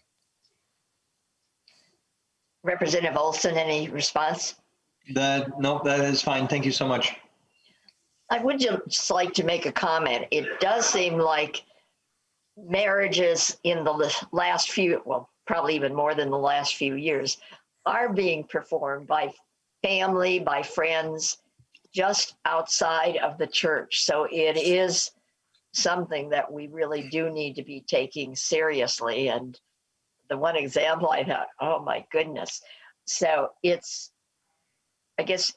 Representative Olson, any response? No, that is fine. Thank you so much. I would just like to make a comment. It does seem like marriages in the last few, well, probably even more than the last few years, are being performed by family, by friends, just outside of the church. So it is something that we really do need to be taking seriously. And the one example I thought, oh my goodness. So it's, I guess,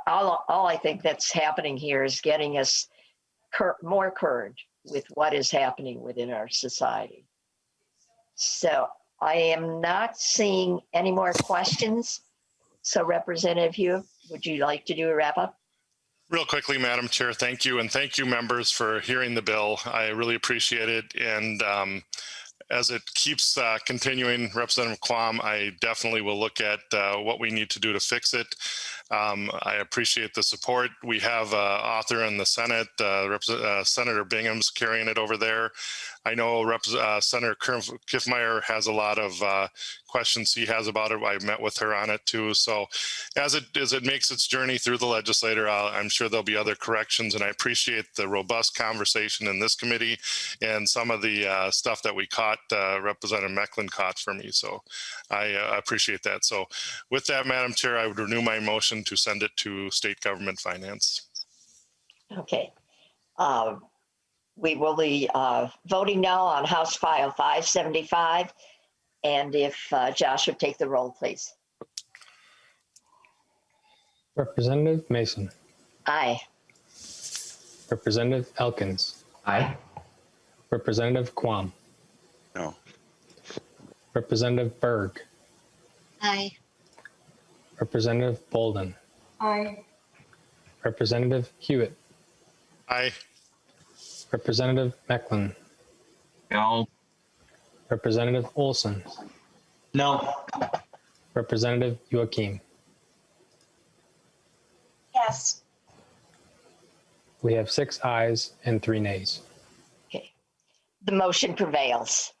all I think that's happening here is getting us more current with what is happening within our society. So I am not seeing any more questions. So Representative Huot, would you like to do a wrap up? Real quickly, Madam Chair, thank you. And thank you, members, for hearing the bill. I really appreciate it. And as it keeps continuing, Representative Quam, I definitely will look at what we need to do to fix it. I appreciate the support. We have an author in the Senate, Senator Bingham's carrying it over there. I know Senator Kiffmeyer has a lot of questions he has about it. I met with her on it too. So as it makes its journey through the legislature, I'm sure there'll be other corrections, and I appreciate the robust conversation in this committee and some of the stuff that we caught, Representative Meklin caught for me. So I appreciate that. So with that, Madam Chair, I would renew my motion to send it to State Government Finance. Okay. We will be voting now on House File 575. And if Josh would take the roll, please. Representative Masin. Aye. Representative Elkins. Aye. Representative Quam. No. Representative Berg. Aye. Representative Bolden. Aye. Representative Huot. Aye. Representative Meklin. No. Representative Olson. No. Representative Joachim. Yes. We have 6 ayes and 3 nays. Okay. The motion prevails.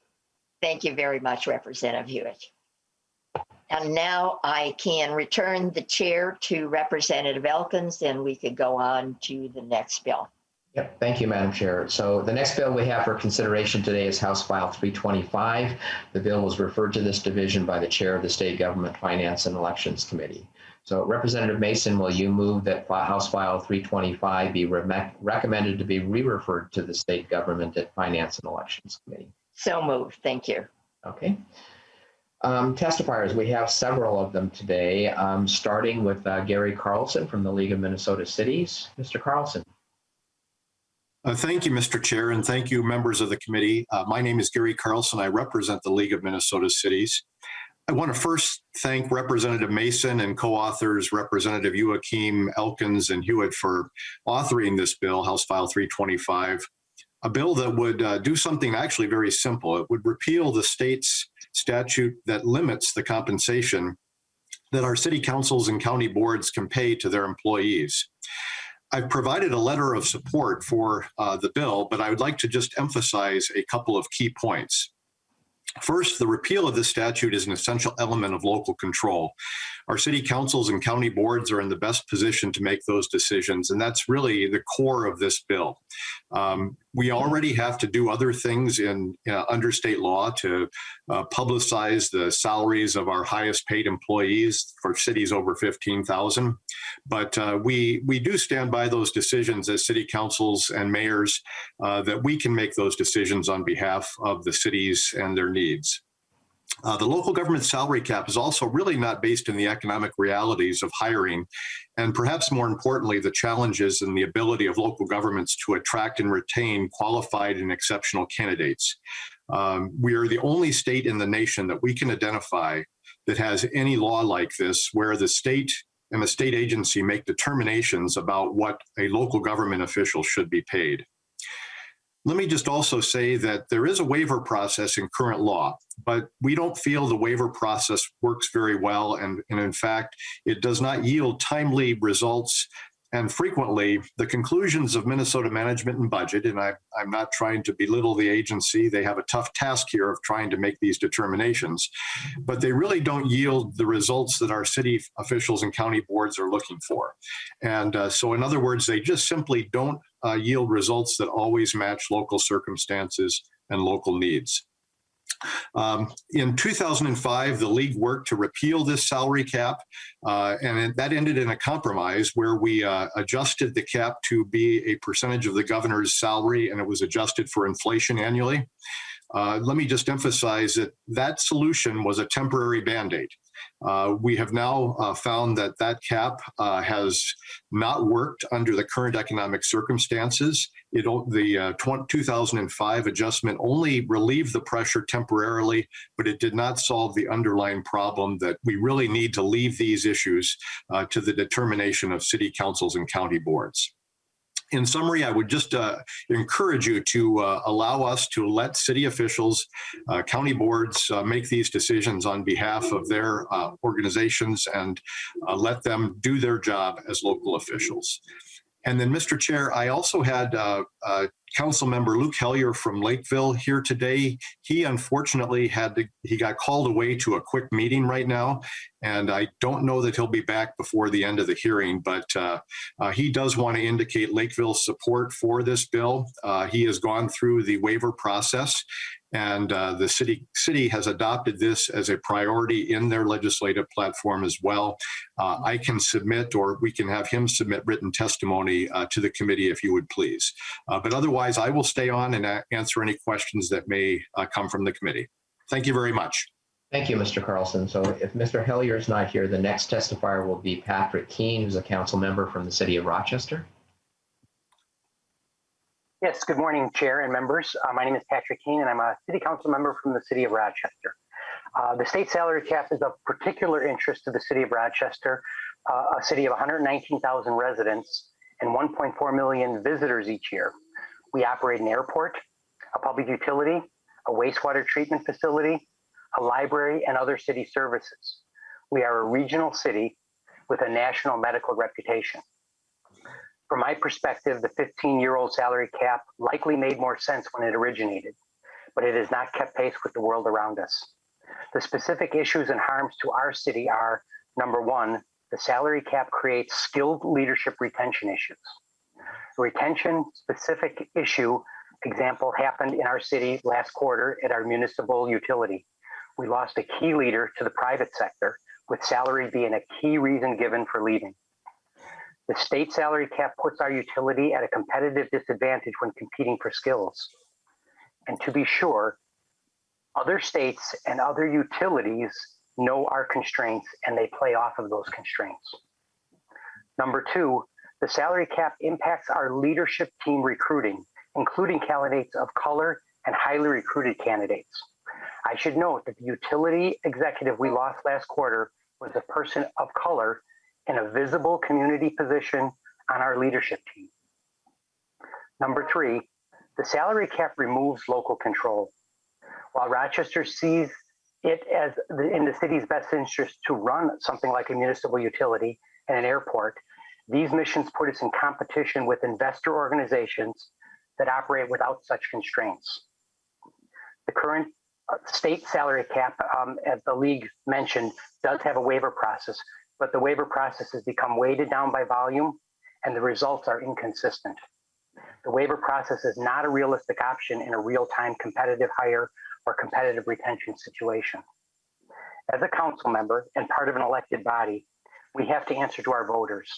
Thank you very much, Representative Huot. And now I can return the chair to Representative Elkins, and we could go on to the next bill. Yep, thank you, Madam Chair. So the next bill we have for consideration today is House File 325. The bill was referred to this division by the chair of the State Government Finance and Elections Committee. So Representative Masin, will you move that House File 325 be recommended to be re-referred to the State Government Finance and Elections Committee? So moved. Thank you. Okay. Testifiers, we have several of them today, starting with Gary Carlson from the League of Minnesota Cities. Mr. Carlson. Thank you, Mr. Chair, and thank you, members of the committee. My name is Gary Carlson. I represent the League of Minnesota Cities. I want to first thank Representative Masin and co-authors Representative Joachim, Elkins, and Huot for authoring this bill, House File 325, a bill that would do something actually very simple. It would repeal the state's statute that limits the compensation that our city councils and county boards can pay to their employees. I've provided a letter of support for the bill, but I would like to just emphasize a couple of key points. First, the repeal of this statute is an essential element of local control. our city councils and county boards are in the best position to make those decisions, and that's really the core of this bill. We already have to do other things in under state law to publicize the salaries of our highest paid employees for cities over 15,000. But we do stand by those decisions as city councils and mayors that we can make those decisions on behalf of the cities and their needs. The local government salary cap is also really not based in the economic realities of hiring, and perhaps more importantly, the challenges and the ability of local governments to attract and retain qualified and exceptional candidates. We are the only state in the nation that we can identify that has any law like this, where the state and the state agency make determinations about what a local government official should be paid. Let me just also say that there is a waiver process in current law, but we don't feel the waiver process works very well. And in fact, it does not yield timely results. And frequently, the conclusions of Minnesota Management and Budget, and I'm not trying to belittle the agency, they have a tough task here of trying to make these determinations, but they really don't yield the results that our city officials and county boards are looking for. And so in other words, they just simply don't yield results that always match local circumstances and local needs. In 2005, the league worked to repeal this salary cap, and that ended in a compromise where we adjusted the cap to be a percentage of the governor's salary, and it was adjusted for inflation annually. Let me just emphasize that that solution was a temporary Band-Aid. We have now found that that cap has not worked under the current economic circumstances. The 2005 adjustment only relieved the pressure temporarily, but it did not solve the underlying problem that we really need to leave these issues to the determination of city councils and county boards. In summary, I would just encourage you to allow us to let city officials, county boards make these decisions on behalf of their organizations and let them do their job as local officials. And then, Mr. Chair, I also had Council Member Luke Hellier from Lakeville here today. He unfortunately he got called away to a quick meeting right now, and I don't know that he'll be back before the end of the hearing, but he does want to indicate Lakeville's support for this bill. He has gone through the waiver process, and the city has adopted this as a priority in their legislative platform as well. I can submit, or we can have him submit written testimony to the committee if you would please. But otherwise, I will stay on and answer any questions that may come from the committee. Thank you very much. Thank you, Mr. Carlson. So if Mr. Hellier is not here, the next testifier will be Patrick Keene, who's a council member from the city of Rochester. Yes, good morning, Chair and members. My name is Patrick Keene, and I'm a city council member from the city of Rochester. The state salary cap is of particular interest to the city of Rochester, a city of 119,000 residents and 1.4 million visitors each year. We operate an airport, a public utility, a wastewater treatment facility, a library, and other city services. We are a regional city with a national medical reputation. From my perspective, the 15-year-old salary cap likely made more sense when it originated, but it has not kept pace with the world around us. The specific issues and harms to our city are, number one, the salary cap creates skilled leadership retention issues. The retention specific issue example happened in our city last quarter at our municipal utility. We lost a key leader to the private sector, with salary being a key reason given for leaving. The state salary cap puts our utility at a competitive disadvantage when competing for skills. And to be sure, other states and other utilities know our constraints and they play off of those constraints. Number two, the salary cap impacts our leadership team recruiting, including candidates of color and highly recruited candidates. I should note that the utility executive we lost last quarter was a person of color in a visible community position on our leadership team. Number three, the salary cap removes local control. While Rochester sees it as in the city's best interest to run something like a municipal utility and an airport, these missions put us in competition with investor organizations that operate without such constraints. The current state salary cap, as the league mentioned, does have a waiver process, but the waiver process has become weighted down by volume and the results are inconsistent. The waiver process is not a realistic option in a real-time competitive hire or competitive retention situation. As a council member and part of an elected body, we have to answer to our voters.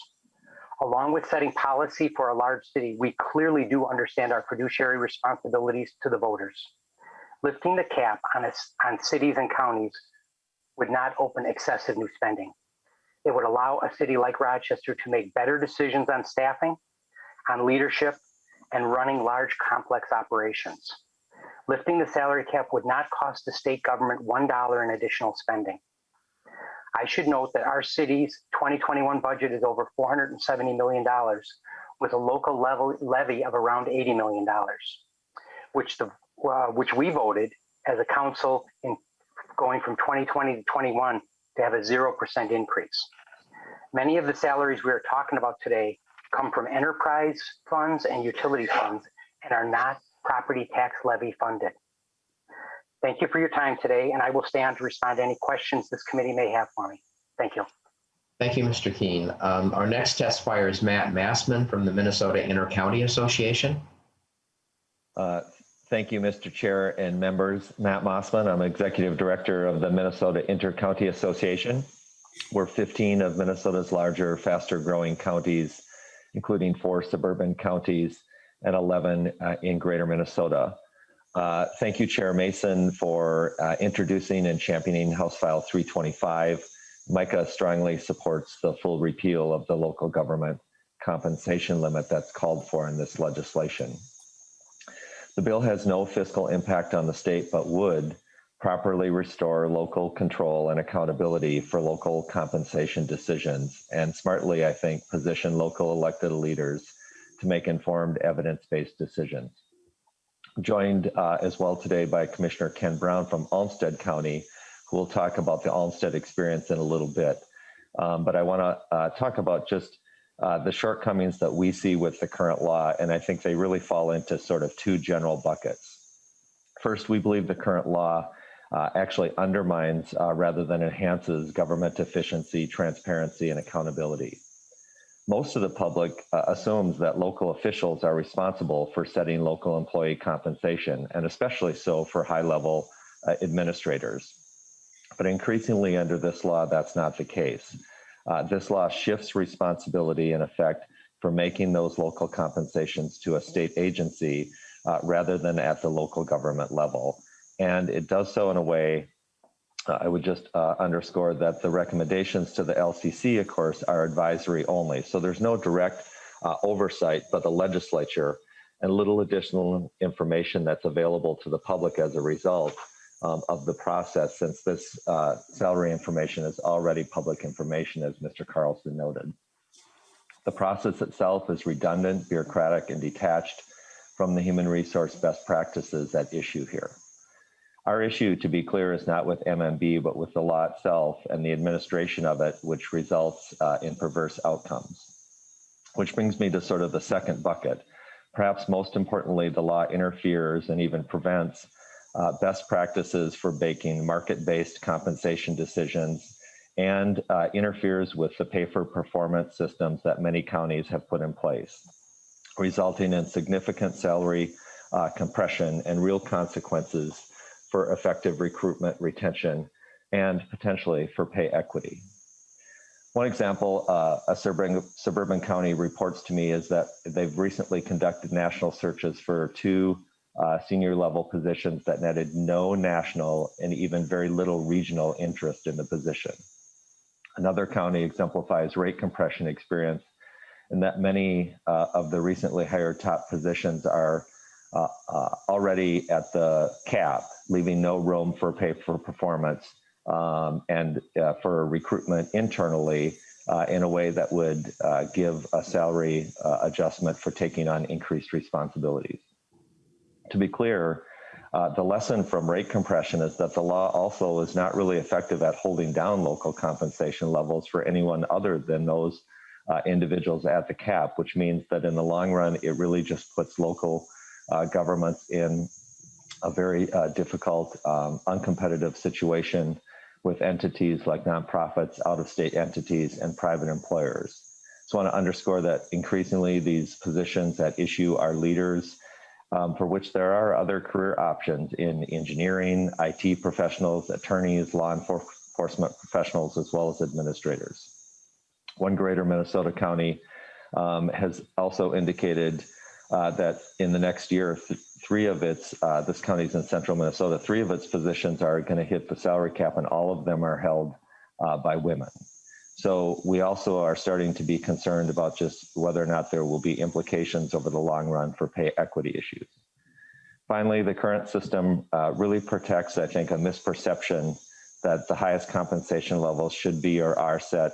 Along with setting policy for a large city, we clearly do understand our fiduciary responsibilities to the voters. Lifting the cap on cities and counties would not open excessive new spending. It would allow a city like Rochester to make better decisions on staffing, on leadership, and running large complex operations. Lifting the salary cap would not cost the state government $1 in additional spending. I should note that our city's 2021 budget is over $470 million with a local levy of around $80 million, which we voted as a council in going from 2020 to 21 to have a 0% increase. Many of the salaries we are talking about today come from enterprise funds and utility funds and are not property tax levy funded. Thank you for your time today, and I will stay on to respond to any questions this committee may have for me. Thank you. Thank you, Mr. Keene. Our next testifier is Matt Massman from the Minnesota Inter-County Association. Thank you, Mr. Chair and members. Matt Massman, I'm Executive Director of the Minnesota Inter-County Association. We're 15 of Minnesota's larger, faster growing counties, including 4 suburban counties and 11 in greater Minnesota. Thank you, Chair Masin, for introducing and championing House File 325. MICA strongly supports the full repeal of the local government compensation limit that's called for in this legislation. The bill has no fiscal impact on the state, but would properly restore local control and accountability for local compensation decisions, and smartly, I think, position local elected leaders to make informed evidence-based decisions. I'm joined as well today by Commissioner Ken Brown from Olmsted County, who will talk about the Olmsted experience in a little bit. But I want to talk about just the shortcomings that we see with the current law, and I think they really fall into sort of 2 general buckets. First, we believe the current law actually undermines rather than enhances government efficiency, transparency, and accountability. Most of the public assumes that local officials are responsible for setting local employee compensation, and especially so for high-level administrators. But increasingly under this law, that's not the case. This law shifts responsibility, in effect, for making those local compensations to a state agency rather than at the local government level. And it does so in a way, I would just underscore that the recommendations to the LCC, of course, are advisory only. So there's no direct oversight by the legislature, and little additional information that's available to the public as a result of the process, since this salary information is already public information, as Mr. Carlson noted. The process itself is redundant, bureaucratic, and detached from the human resource best practices at issue here. Our issue, to be clear, is not with MMB, but with the law itself and the administration of it, which results in perverse outcomes. Which brings me to sort of the second bucket. Perhaps most importantly, the law interferes and even prevents best practices for making market-based compensation decisions, and interferes with the pay-for-performance systems that many counties have put in place, resulting in significant salary compression and real consequences for effective recruitment, retention, and potentially for pay equity. One example a suburban county reports to me is that they've recently conducted national searches for 2 senior level positions that netted no national and even very little regional interest in the position. Another county exemplifies rate compression experience in that many of the recently hired top positions are already at the cap, leaving no room for pay for performance and for recruitment internally in a way that would give a salary adjustment for taking on increased responsibilities. To be clear, the lesson from rate compression is that the law also is not really effective at holding down local compensation levels for anyone other than those individuals at the cap, which means that in the long run, it really just puts local governments in a very difficult, uncompetitive situation with entities like nonprofits, out-of-state entities, and private employers. So I want to underscore that increasingly these positions at issue are leaders for which there are other career options in engineering, IT professionals, attorneys, law enforcement professionals, as well as administrators. One Greater Minnesota County has also indicated that in the next year, this county's in central Minnesota, 3 of its positions are going to hit the salary cap, and all of them are held by women. So we also are starting to be concerned about just whether or not there will be implications over the long run for pay equity issues. Finally, the current system really protects, I think, a misperception that the highest compensation levels should be or are set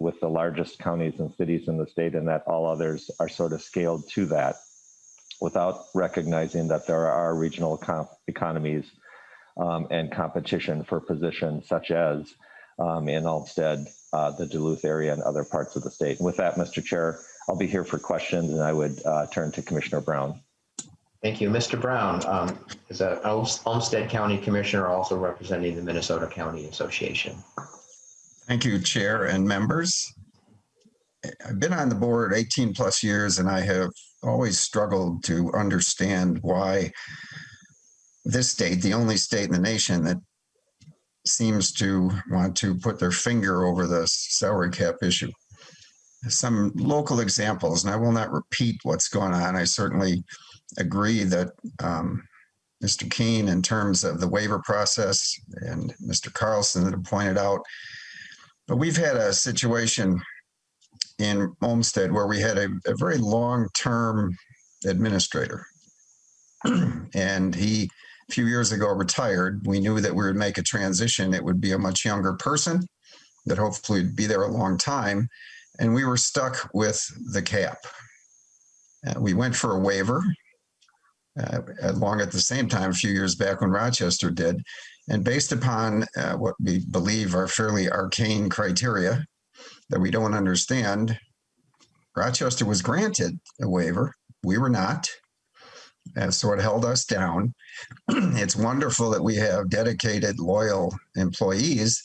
with the largest counties and cities in the state, and that all others are sort of scaled to that, without recognizing that there are regional economies and competition for positions such as in Olmsted, the Duluth area, and other parts of the state. And with that, Mr. Chair, I'll be here for questions, and I would turn to Commissioner Brown. Thank you. Mr. Brown is an Olmsted County Commissioner, also representing the Minnesota County Association. Thank you, Chair and members. I've been on the board 18 plus years, and I have always struggled to understand why this state, the only state in the nation that seems to want to put their finger over the salary cap issue. Some local examples, and I will not repeat what's going on. I certainly agree that Mr. Keene, in terms of the waiver process, and Mr. Carlson that have pointed out, but we've had a situation in Olmsted where we had a very long-term administrator, and he, a few years ago, retired. We knew that we would make a transition. It would be a much younger person that hopefully would be there a long time, and we were stuck with the cap. We went for a waiver along at the same time a few years back when Rochester did, and based upon what we believe are fairly arcane criteria that we don't understand, Rochester was granted a waiver. We were not. And so it held us down. It's wonderful that we have dedicated, loyal employees,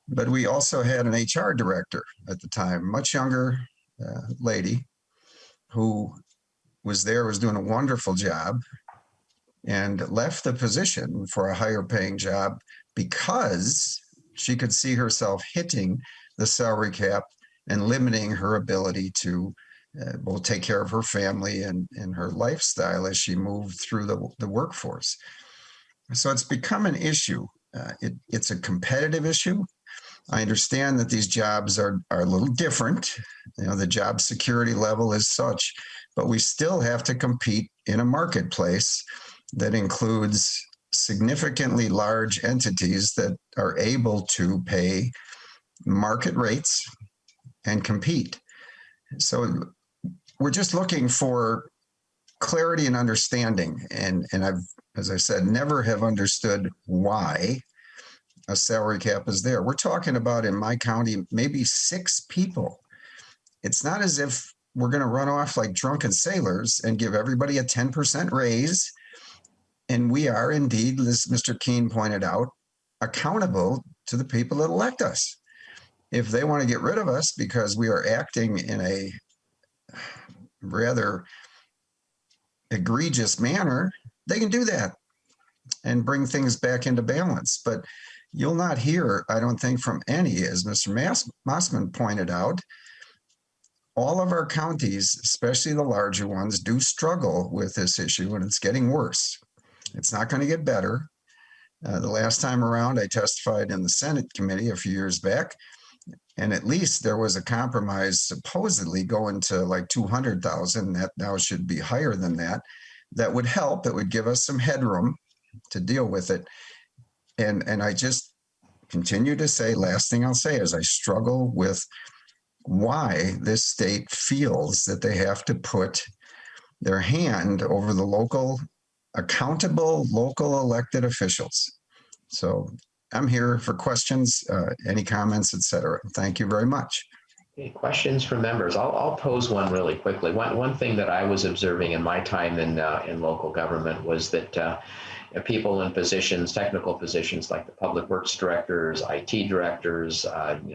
but we also had an HR director at the time, much younger lady who was doing a wonderful job, and left the position for a higher paying job because she could see herself hitting the salary cap and limiting her ability to both take care of her family and her lifestyle as she moved through the workforce. So it's become an issue. It's a competitive issue. I understand that these jobs are a little different. You know, the job security level is such, but we still have to compete in a marketplace that includes significantly large entities that are able to pay market rates and compete. So we're just looking for clarity and understanding. And I've, as I said, never have understood why a salary cap is there. We're talking about, in my county, maybe 6 people. It's not as if we're going to run off like drunken sailors and give everybody a 10% raise. And we are indeed, as Mr. Keene pointed out, accountable to the people that elect us. If they want to get rid of us because we are acting in a rather egregious manner, they can do that and bring things back into balance. But you'll not hear, I don't think, from any, as Mr. Mossman pointed out, all of our counties, especially the larger ones, do struggle with this issue, and it's getting worse. It's not going to get better. The last time around, I testified in the Senate committee a few years back, and at least there was a compromise supposedly going to like 200,000. That now should be higher than that. That would help. It would give us some headroom to deal with it. And I just continue to say, last thing I'll say is I struggle with why this state feels that they have to put their hand over the local, accountable local elected officials. So I'm here for questions, any comments, et cetera. Thank you very much. Okay, questions from members. I'll pose one really quickly. One thing that I was observing in my time in local government was that people in positions, technical positions like the public works directors, IT directors,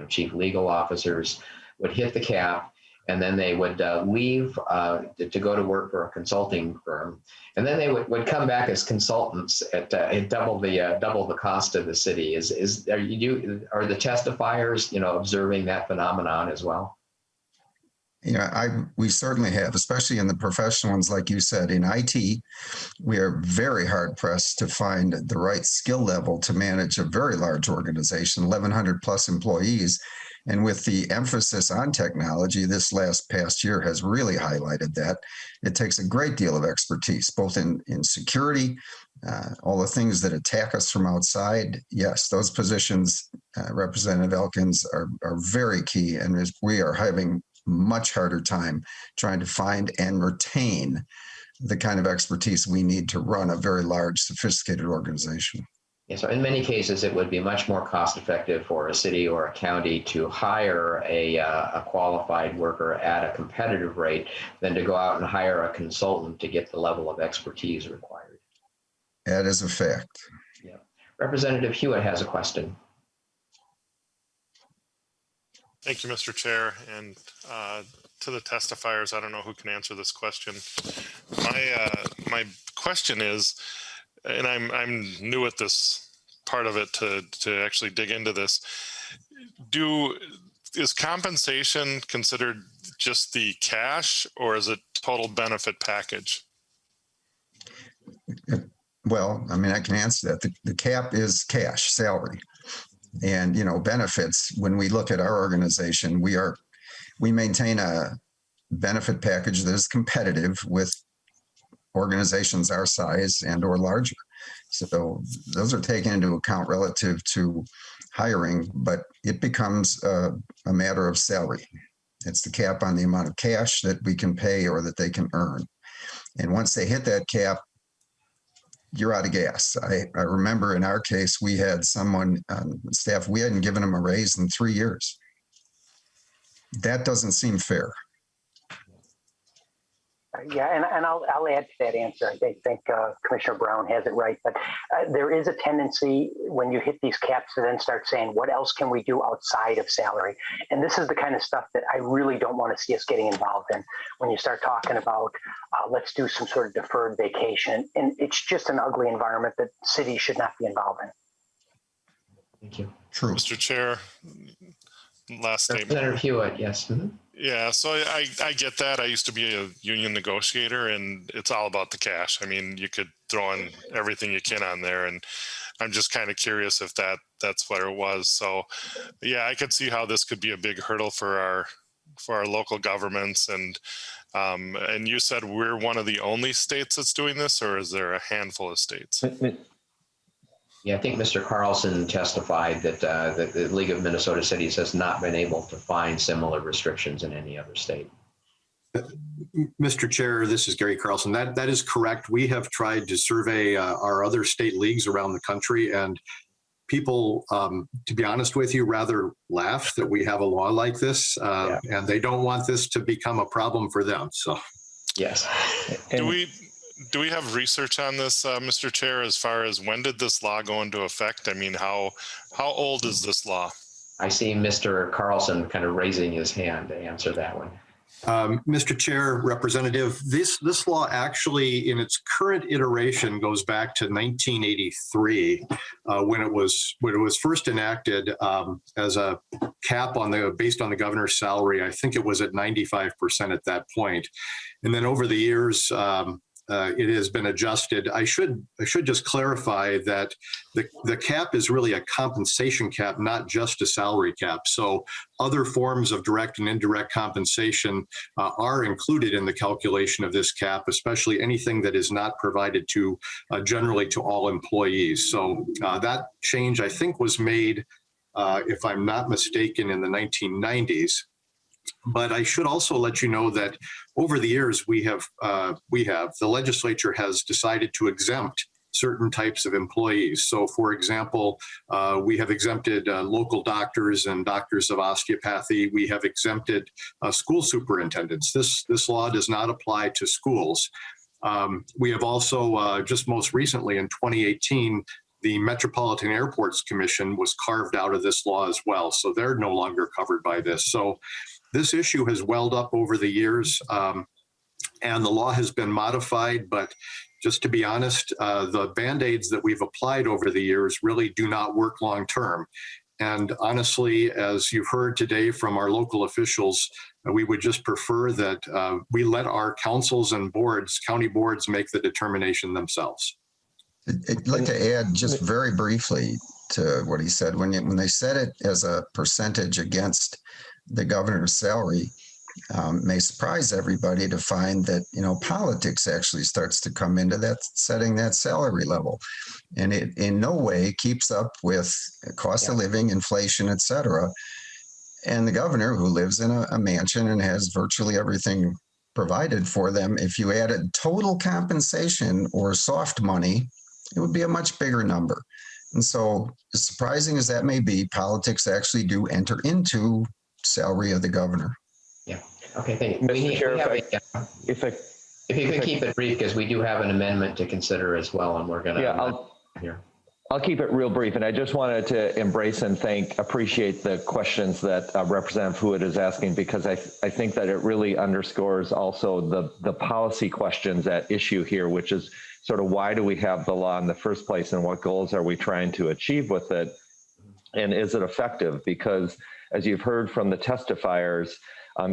chief legal officers would hit the cap, and then they would leave to go to work for a consulting firm, and then they would come back as consultants at double the cost of the city. Are the testifiers observing that phenomenon as well? We certainly have, especially in the professional ones, like you said. In IT, we are very hard pressed to find the right skill level to manage a very large organization, 1,100 plus employees. And with the emphasis on technology, this past year has really highlighted that. It takes a great deal of expertise, both in security, all the things that attack us from outside. Yes, those positions, Representative Elkins, are very key, and we are having much harder time trying to find and retain the kind of expertise we need to run a very large, sophisticated organization. Yeah, so in many cases, it would be much more cost effective for a city or a county to hire a qualified worker at a competitive rate than to go out and hire a consultant to get the level of expertise required. That is a fact. Yeah. Representative Huot has a question. Thank you, Mr. Chair, and to the testifiers. I don't know who can answer this question. My question is, and I'm new at this part of it to actually dig into this. Is compensation considered just the cash, or is it total benefit package? Well, I mean, I can answer that. The cap is cash, salary. And, benefits, when we look at our organization, we maintain a benefit package that is competitive with organizations our size and or larger. So those are taken into account relative to hiring, but it becomes a matter of salary. It's the cap on the amount of cash that we can pay or that they can earn. And once they hit that cap, you're out of gas. I remember in our case, we had someone on staff, we hadn't given them a raise in 3 years. That doesn't seem fair. Yeah, and I'll add to that answer. I think Commissioner Brown has it right, but there is a tendency when you hit these caps to then start saying, what else can we do outside of salary? And this is the kind of stuff that I really don't want to see us getting involved in. When you start talking about, let's do some sort of deferred vacation, and it's just an ugly environment that cities should not be involved in. Thank you. True. Mr. Chair, last statement. Senator Huot, yes. Mm-hmm. Yeah, so I get that. I used to be a union negotiator, and it's all about the cash. I mean, you could throw in everything you can on there, and I'm just kind of curious if that's what it was. So, yeah, I could see how this could be a big hurdle for our local governments. And you said we're one of the only states that's doing this, or is there a handful of states? Yeah, I think Mr. Carlson testified that the League of Minnesota Cities has not been able to find similar restrictions in any other state. Mr. Chair, this is Gary Carlson. That is correct. We have tried to survey our other state leagues around the country, and people, to be honest with you, rather laugh that we have a law like this, and they don't want this to become a problem for them. So, yes. Do we have research on this, Mr. Chair, as far as when did this law go into effect? I mean, how old is this law? I see Mr. Carlson kind of raising his hand to answer that one. Mr. Chair, Representative, this law actually, in its current iteration, goes back to 1983 when it was first enacted as a cap based on the governor's salary. I think it was at 95% at that point, and then over the years. It has been adjusted. I should just clarify that the cap is really a compensation cap, not just a salary cap. So other forms of direct and indirect compensation are included in the calculation of this cap, especially anything that is not provided to generally to all employees. So that change, I think, was made, if I'm not mistaken, in the 1990s. But I should also let you know that over the years, the legislature has decided to exempt certain types of employees. So, for example, we have exempted local doctors and doctors of osteopathy. We have exempted school superintendents. This law does not apply to schools. We have also, just most recently in 2018, the Metropolitan Airports Commission was carved out of this law as well. So they're no longer covered by this. So this issue has welled up over the years, and the law has been modified. But just to be honest, the Band-Aids that we've applied over the years really do not work long term. And honestly, as you've heard today from our local officials, we would just prefer that we let our councils and boards, county boards, make the determination themselves. I'd like to add just very briefly to what he said. When they set it as a percentage against the governor's salary, may surprise everybody to find that, you know, politics actually starts to come into that, setting that salary level. And it in no way keeps up with cost of living, inflation, et cetera. And the governor, who lives in a mansion and has virtually everything provided for them, if you added total compensation or soft money, it would be a much bigger number. And so, as surprising as that may be, politics actually do enter into salary of the governor. Yeah. Okay. Thank you. Mr. Chair, if you could keep it brief, because we do have an amendment to consider as well, and we're going to. I'll keep it real brief, and I just wanted to embrace and appreciate the questions that Representative Huot is asking, because I think that it really underscores also the policy questions at issue here, which is sort of why do we have the law in the first place, and what goals are we trying to achieve with it, and is it effective? Because as you've heard from the testifiers,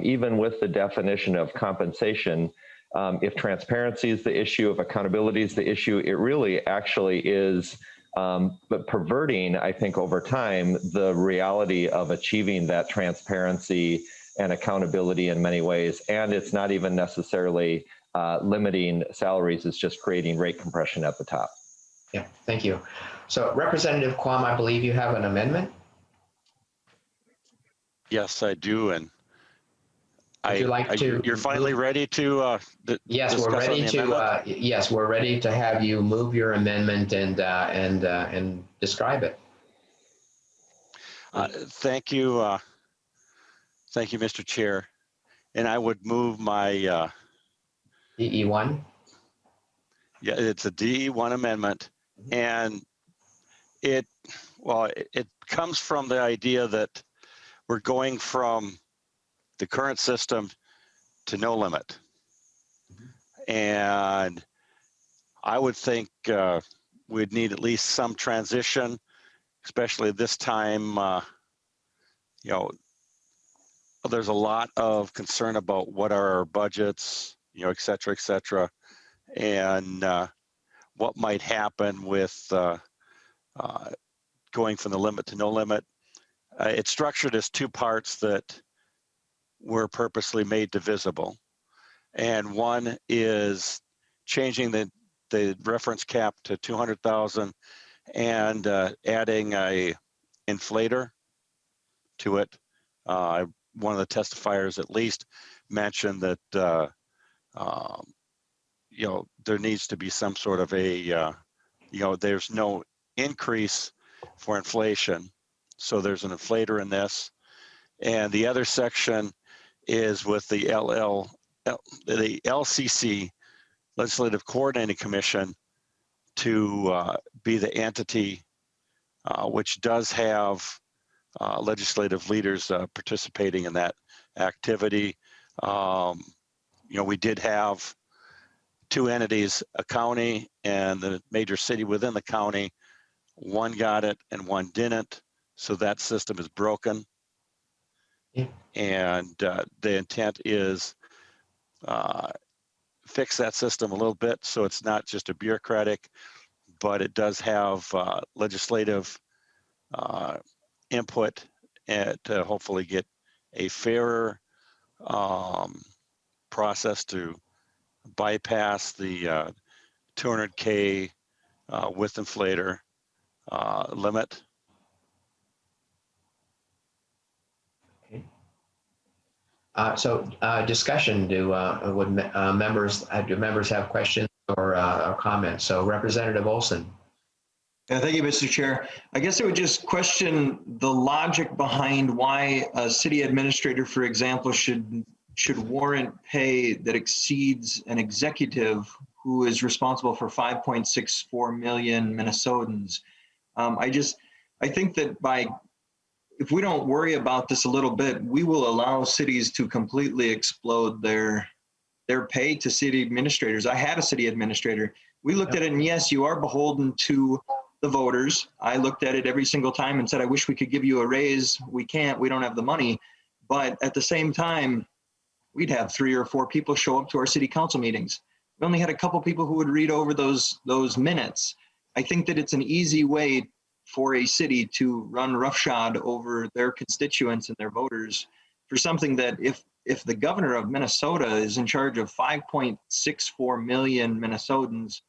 even with the definition of compensation, if transparency is the issue, if accountability is the issue, it really actually is but perverting, I think, over time, the reality of achieving that transparency and accountability in many ways. And it's not even necessarily limiting salaries, it's just creating rate compression at the top. Yeah, thank you. So Representative Quam, I believe you have an amendment? Yes, I do. And would you like to? You're finally ready to yes, we're ready to. Yes, we're ready to have you move your amendment and describe it. Thank you. Thank you, Mr. Chair. And I would move my DE1. Yeah, it's a DE1 amendment, and it comes from the idea that we're going from the current system to no limit. And I would think we'd need at least some transition, especially this time. You know, there's a lot of concern about what are our budgets, you know, et cetera, and what might happen with going from the limit to no limit. It's structured as two parts that were purposely made divisible. And one is changing the reference cap to 200,000 and adding a inflator to it. One of the testifiers at least mentioned that you know, there needs to be some sort of a you know, there's no increase for inflation, so there's an inflator in this. And the other section is with the LCC, Legislative Coordinating Commission, to be the entity which does have legislative leaders participating in that activity. You know, we did have two entities, a county and the major city within the county. One got it and one didn't, so that system is broken. Yeah. And the intent is fix that system a little bit so it's not just a bureaucratic, but it does have legislative input and to hopefully get a fairer process to bypass the 200K with inflator limit. So discussion, do members have questions or comments? So Representative Olson. Yeah, thank you, Mr. Chair. I guess I would just question the logic behind why a city administrator, for example, should warrant pay that exceeds an executive who is responsible for 5.64 million Minnesotans. I think that if we don't worry about this a little bit, we will allow cities to completely explode their pay to city administrators. I had a city administrator. We looked at it, and yes, you are beholden to the voters. I looked at it every single time and said, I wish we could give you a raise. We can't, we don't have the money. But at the same time, we'd have 3 or 4 people show up to our city council meetings. We only had a couple people who would read over those minutes. I think that it's an easy way for a city to run roughshod over their constituents and their voters for something that if the governor of Minnesota is in charge of 5.64 million Minnesotans,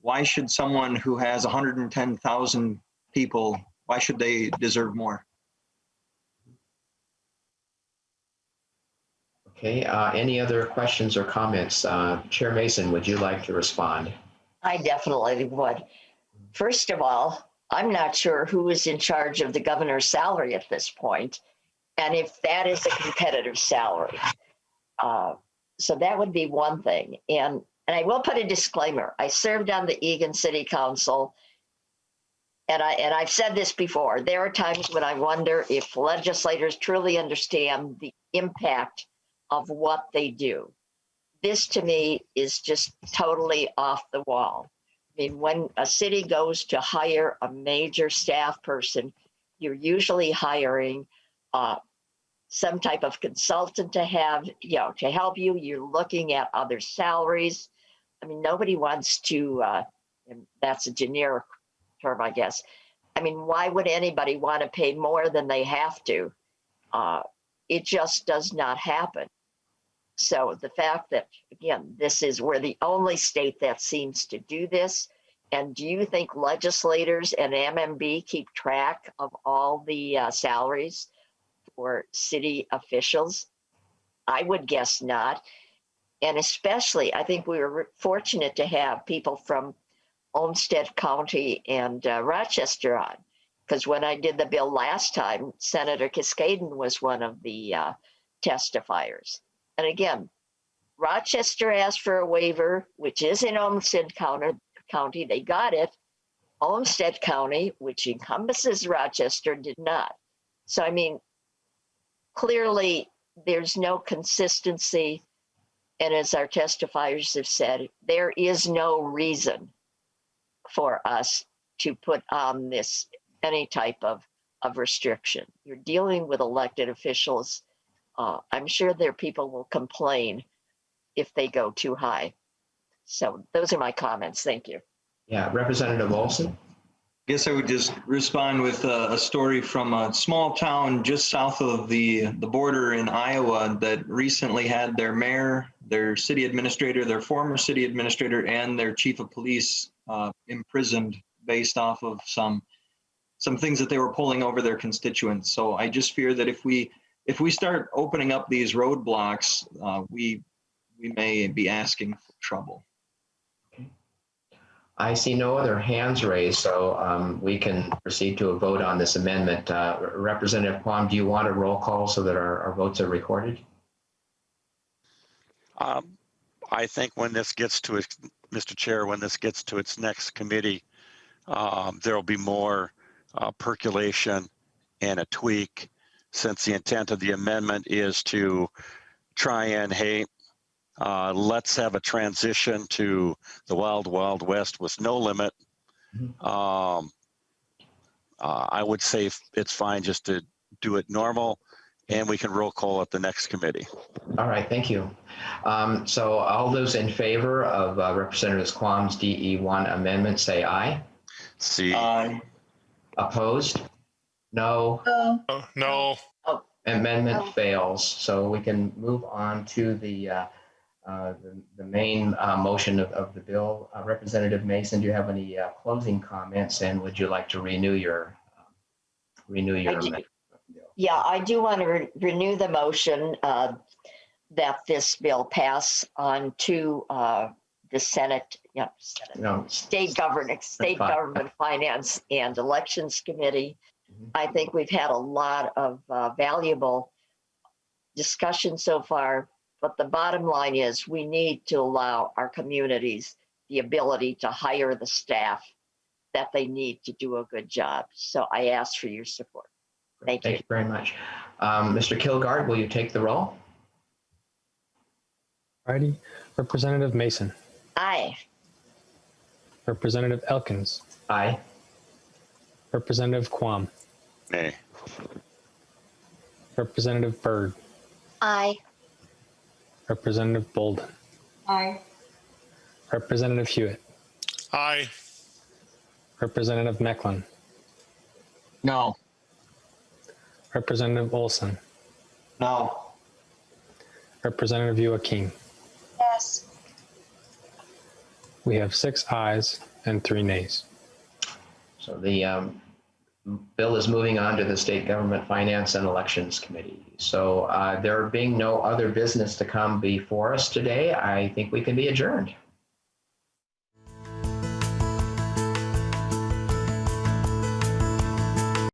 why should someone who has 110,000 people, why should they deserve more? Okay, any other questions or comments? Chair Masin, would you like to respond? I definitely would. First of all, I'm not sure who is in charge of the governor's salary at this point, and if that is a competitive salary. So that would be one thing. And I will put a disclaimer. I served on the Eagan City Council, and I've said this before. There are times when I wonder if legislators truly understand the impact of what they do. This to me is just totally off the wall. I mean, when a city goes to hire a major staff person, you're usually hiring some type of consultant to have, to help you. You're looking at other salaries. I mean, nobody wants to, and that's a generic term, I guess. I mean, why would anybody want to pay more than they have to? It just does not happen. So the fact that, again, we're the only state that seems to do this. And do you think legislators and MMB keep track of all the salaries for city officials? I would guess not. And especially, I think we were fortunate to have people from Olmsted County and Rochester on. Because when I did the bill last time, Senator Cascaden was one of the testifiers. And again, Rochester asked for a waiver, which is in Olmsted County. They got it. Olmsted County, which encompasses Rochester, did not. So, I mean, clearly there's no consistency. And as our testifiers have said, there is no reason for us to put on this any type of restriction. You're dealing with elected officials. I'm sure their people will complain if they go too high. So those are my comments. Thank you. Yeah, Representative Olson. I guess I would just respond with a story from a small town just south of the border in Iowa that recently had their mayor, their city administrator, their former city administrator, and their chief of police imprisoned based off of some things that they were pulling over their constituents. So I just fear that if we start opening up these roadblocks, we may be asking for trouble. I see no other hands raised, so we can proceed to a vote on this amendment. Representative Quam, do you want a roll call so that our votes are recorded? I think when this gets to its, Mr. Chair, when this gets to its next committee, there will be more percolation and a tweak, since the intent of the amendment is to try and, hey, let's have a transition to the wild, wild west with no limit. I would say it's fine just to do it normal, and we can roll call at the next committee. All right, thank you. So all those in favor of Representative Quam's DE1 amendment say aye. See. Aye. Opposed? No. No. Amendment fails. So we can move on to the main motion of the bill. Representative Masin, do you have any closing comments, and would you like to renew your amendment? Yeah, I do want to renew the motion that this bill pass on to the Senate, State Government Finance and Elections Committee. I think we've had a lot of valuable discussion so far, but the bottom line is we need to allow our communities the ability to hire the staff that they need to do a good job. So I ask for your support. Thank you. Thank you very much. Mr. Kilgard, will you take the roll? Alrighty. Representative Masin. Aye. Representative Elkins. Aye. Representative Quam. Nay. Representative Byrd. Aye. Representative Bolden. Aye. Representative Hewitt. Aye. Representative Mecklin. No. Representative Olson. No. Representative Joaquin. Yes. We have 6 ayes and 3 nays. So the bill is moving on to the State Government Finance and Elections Committee. So there being no other business to come before us today, I think we can be adjourned.